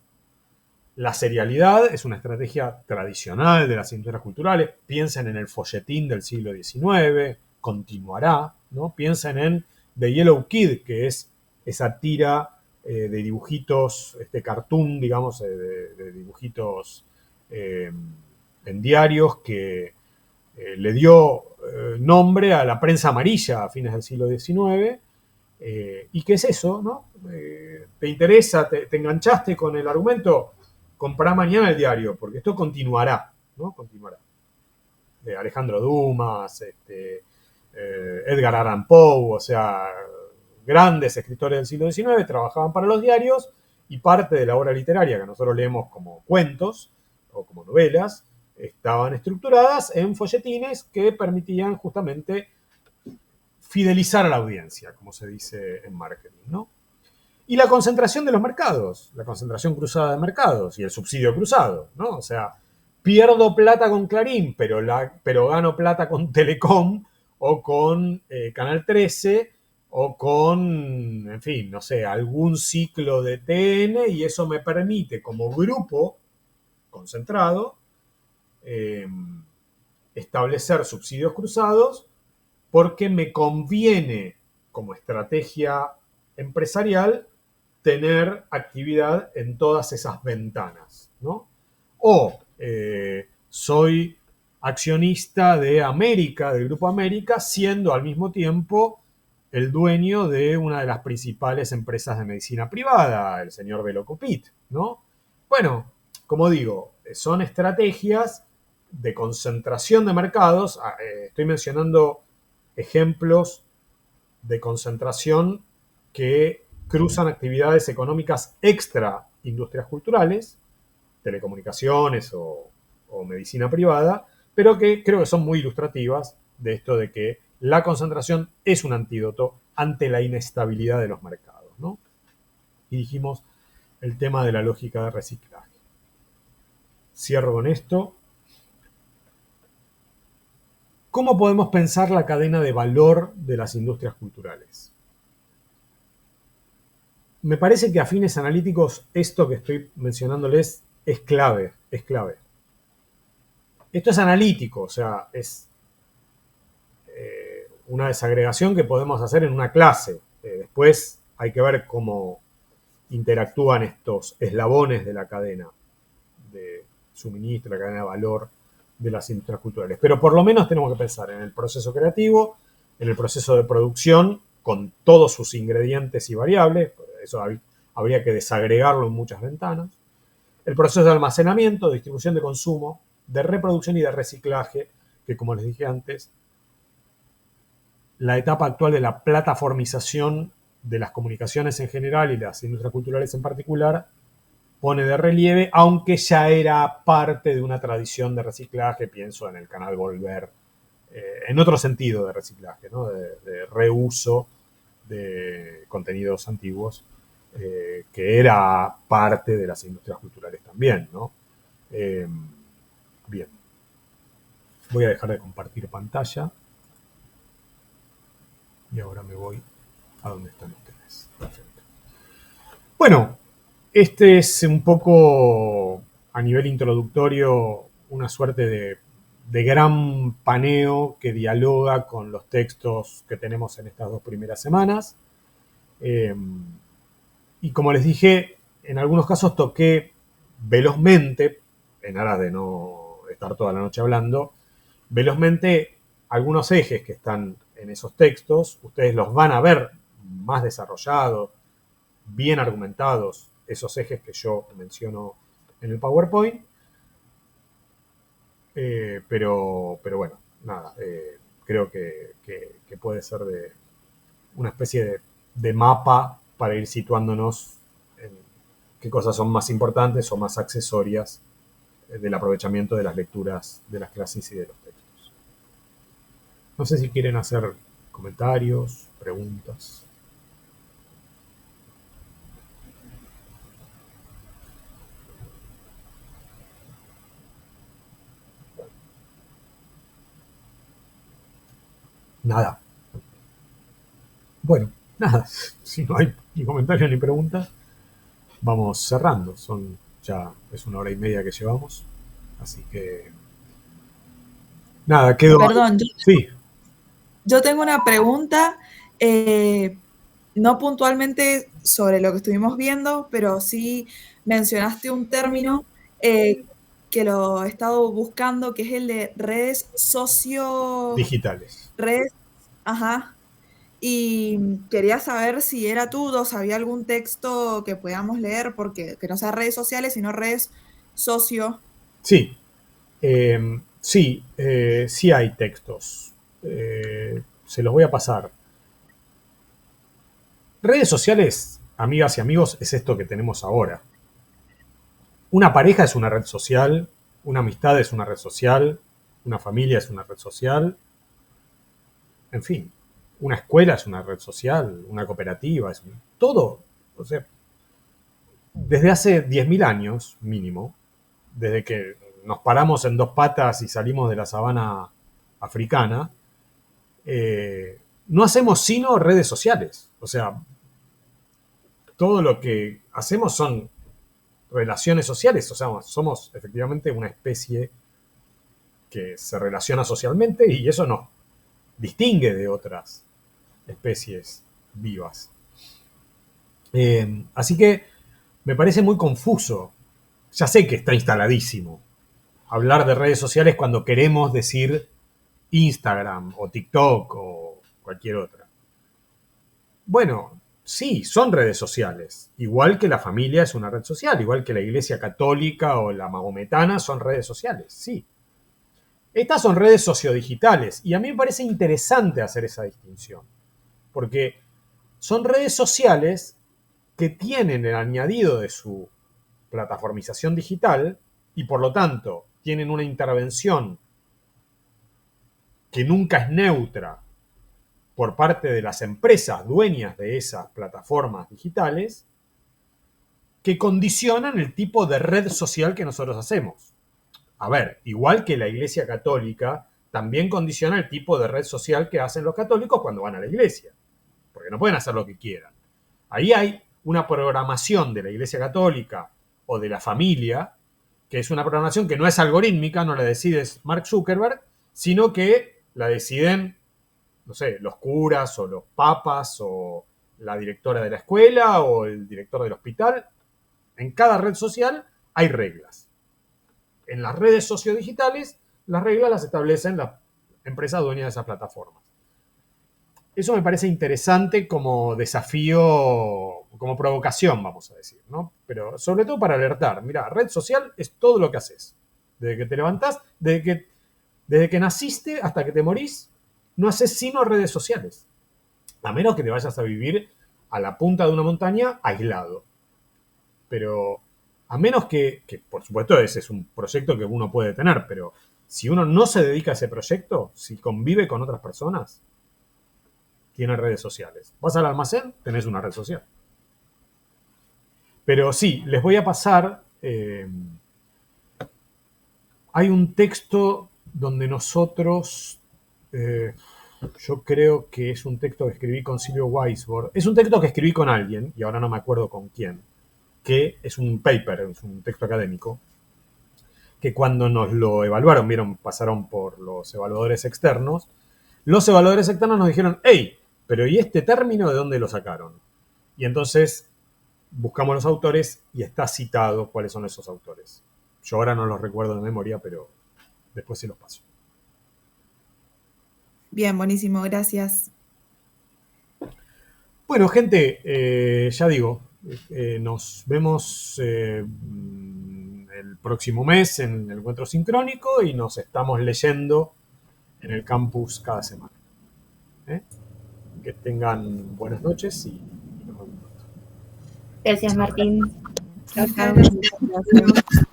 La serialidad es una estrategia tradicional de las industrias culturales. Piensen en el folletín del siglo XIX, continuará, ¿no? Piensen en The Yellow Kid, que es esa tira de dibujitos, cartoon, digamos, de dibujitos en diarios que le dio nombre a la prensa amarilla a fines del siglo XIX. ¿Y qué es eso, no? ¿Te interesa? ¿Te enganchaste con el argumento? Comprá mañana el diario, porque esto continuará, ¿no? Continuará. Alejandro Dumas, Edgar Allan Poe, o sea, grandes escritores del siglo XIX trabajaban para los diarios y parte de la obra literaria que nosotros leemos como cuentos o como novelas estaban estructuradas en folletines que permitían justamente fidelizar a la audiencia, como se dice en marketing, ¿no? Y la concentración de los mercados, la concentración cruzada de mercados y el subsidio cruzado, ¿no? O sea, pierdo plata con Clarín, pero gano plata con Telecom o con Canal 13 o con, en fin, no sé, algún ciclo de TN, y eso me permite como grupo concentrado establecer subsidios cruzados porque me conviene como estrategia empresarial tener actividad en todas esas ventanas, ¿no? O soy accionista de América, del Grupo América, siendo al mismo tiempo el dueño de una de las principales empresas de medicina privada, el señor Velocopit, ¿no? Bueno, como digo, son estrategias de concentración de mercados. Estoy mencionando ejemplos de concentración que cruzan actividades económicas extra industrias culturales, telecomunicaciones o medicina privada, pero que creo que son muy ilustrativas de esto de que la concentración es un antídoto ante la inestabilidad de los mercados, ¿no? Y dijimos el tema de la lógica de reciclaje. Cierro con esto. ¿Cómo podemos pensar la cadena de valor de las industrias culturales? Me parece que a fines analíticos esto que estoy mencionándoles es clave, es clave. Esto es analítico, o sea, es una desagregación que podemos hacer en una clase. Después hay que ver cómo interactúan estos eslabones de la cadena de suministro, la cadena de valor de las industrias culturales. Pero por lo menos tenemos que pensar en el proceso creativo, en el proceso de producción, con todos sus ingredientes y variables, eso habría que desagregarlo en muchas ventanas, el proceso de almacenamiento, de distribución, de consumo, de reproducción y de reciclaje, que como les dije antes, la etapa actual de la plataformización de las comunicaciones en general y las industrias culturales en particular pone de relieve, aunque ya era parte de una tradición de reciclaje, pienso en el canal Volver, en otro sentido de reciclaje, ¿no? de reuso de contenidos antiguos, que era parte de las industrias culturales también, ¿no? Bien. Voy a dejar de compartir pantalla. Y ahora me voy a donde están ustedes. Perfecto. Bueno, este es un poco, a nivel introductorio, una suerte de gran paneo que dialoga con los textos que tenemos en estas 2 primeras semanas. Y como les dije, en algunos casos toqué velozmente, en aras de no estar toda la noche hablando, velozmente algunos ejes que están en esos textos. Ustedes los van a ver más desarrollados, bien argumentados, esos ejes que yo menciono en el PowerPoint. Pero bueno, nada, creo que puede ser de una especie de mapa para ir situándonos en qué cosas son más importantes o más accesorias del aprovechamiento de las lecturas de las clases y de los textos. No sé si quieren hacer comentarios, preguntas. Nada. Bueno, nada. Si no hay ni comentarios ni preguntas, vamos cerrando. Es 1 hora y media que llevamos. Así que nada, quedó. Perdón, Sí. Yo tengo una pregunta, no puntualmente sobre lo que estuvimos viendo, pero sí mencionaste un término que lo he estado buscando, que es el de redes Digitales. redes, ajá. Y quería saber si era tú o sabía algún texto que podamos leer, porque que no sea redes sociales, sino redes socio. Sí, sí hay textos. Se los voy a pasar. Redes sociales, amigas y amigos, es esto que tenemos ahora. Una pareja es una red social, una amistad es una red social, una familia es una red social, en fin, una escuela es una red social, una cooperativa, todo. O sea, desde hace 10.000 años, mínimo, desde que nos paramos en dos patas y salimos de la sabana africana, no hacemos sino redes sociales. O sea, todo lo que hacemos son relaciones sociales. O sea, somos efectivamente una especie que se relaciona socialmente y eso nos distingue de otras especies vivas. Así que me parece muy confuso. Ya sé que está instaladísimo hablar de redes sociales cuando queremos decir Instagram o TikTok o cualquier otra. Bueno, sí, son redes sociales. Igual que la familia es una red social, igual que la Iglesia Católica o la mahometana son redes sociales, sí. Estas son redes sociodigitales y a mí me parece interesante hacer esa distinción, porque son redes sociales que tienen el añadido de su plataformización digital y por lo tanto tienen una intervención que nunca es neutra por parte de las empresas dueñas de esas plataformas digitales que condicionan el tipo de red social que nosotros hacemos. A ver, igual que la Iglesia Católica también condiciona el tipo de red social que hacen los católicos cuando van a la iglesia, porque no pueden hacer lo que quieran. Ahí hay una programación de la Iglesia Católica o de la familia, que es una programación que no es algorítmica, no la decides Mark Zuckerberg, sino que la deciden, no sé, los curas o los papas o la directora de la escuela o el director del hospital. En cada red social hay reglas. En las redes sociodigitales, las reglas las establecen las empresas dueñas de esas plataformas. Eso me parece interesante como desafío, como provocación, vamos a decir, ¿no? Pero sobre todo para alertar. Mira, red social es todo lo que haces. Desde que te levantás, desde que naciste hasta que te morís, no haces sino redes sociales. A menos que te vayas a vivir a la punta de una montaña aislado. Pero a menos que por supuesto ese es un proyecto que uno puede tener, pero si uno no se dedica a ese proyecto, si convive con otras personas, tiene redes sociales. Vas al almacén, tenés una red social. Pero sí, les voy a pasar, hay un texto donde nosotros, yo creo que es un texto que escribí con Silvio Weisbord, es un texto que escribí con alguien, y ahora no me acuerdo con quién, que es un paper, es un texto académico, que cuando nos lo evaluaron, pasaron por los evaluadores externos, los evaluadores externos nos dijeron, hey, pero ¿y este término de dónde lo sacaron? Y entonces buscamos los autores y está citado cuáles son esos autores. Yo ahora no los recuerdo de memoria, pero después sí los paso. Bien, buenísimo, gracias. Bueno, gente, ya digo, nos vemos el próximo mes en el encuentro sincrónico y nos estamos leyendo en el campus cada semana. Que tengan buenas noches y nos vemos pronto. Gracias, Martín. Chao, chao. Gracias.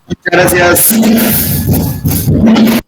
Muchas gracias.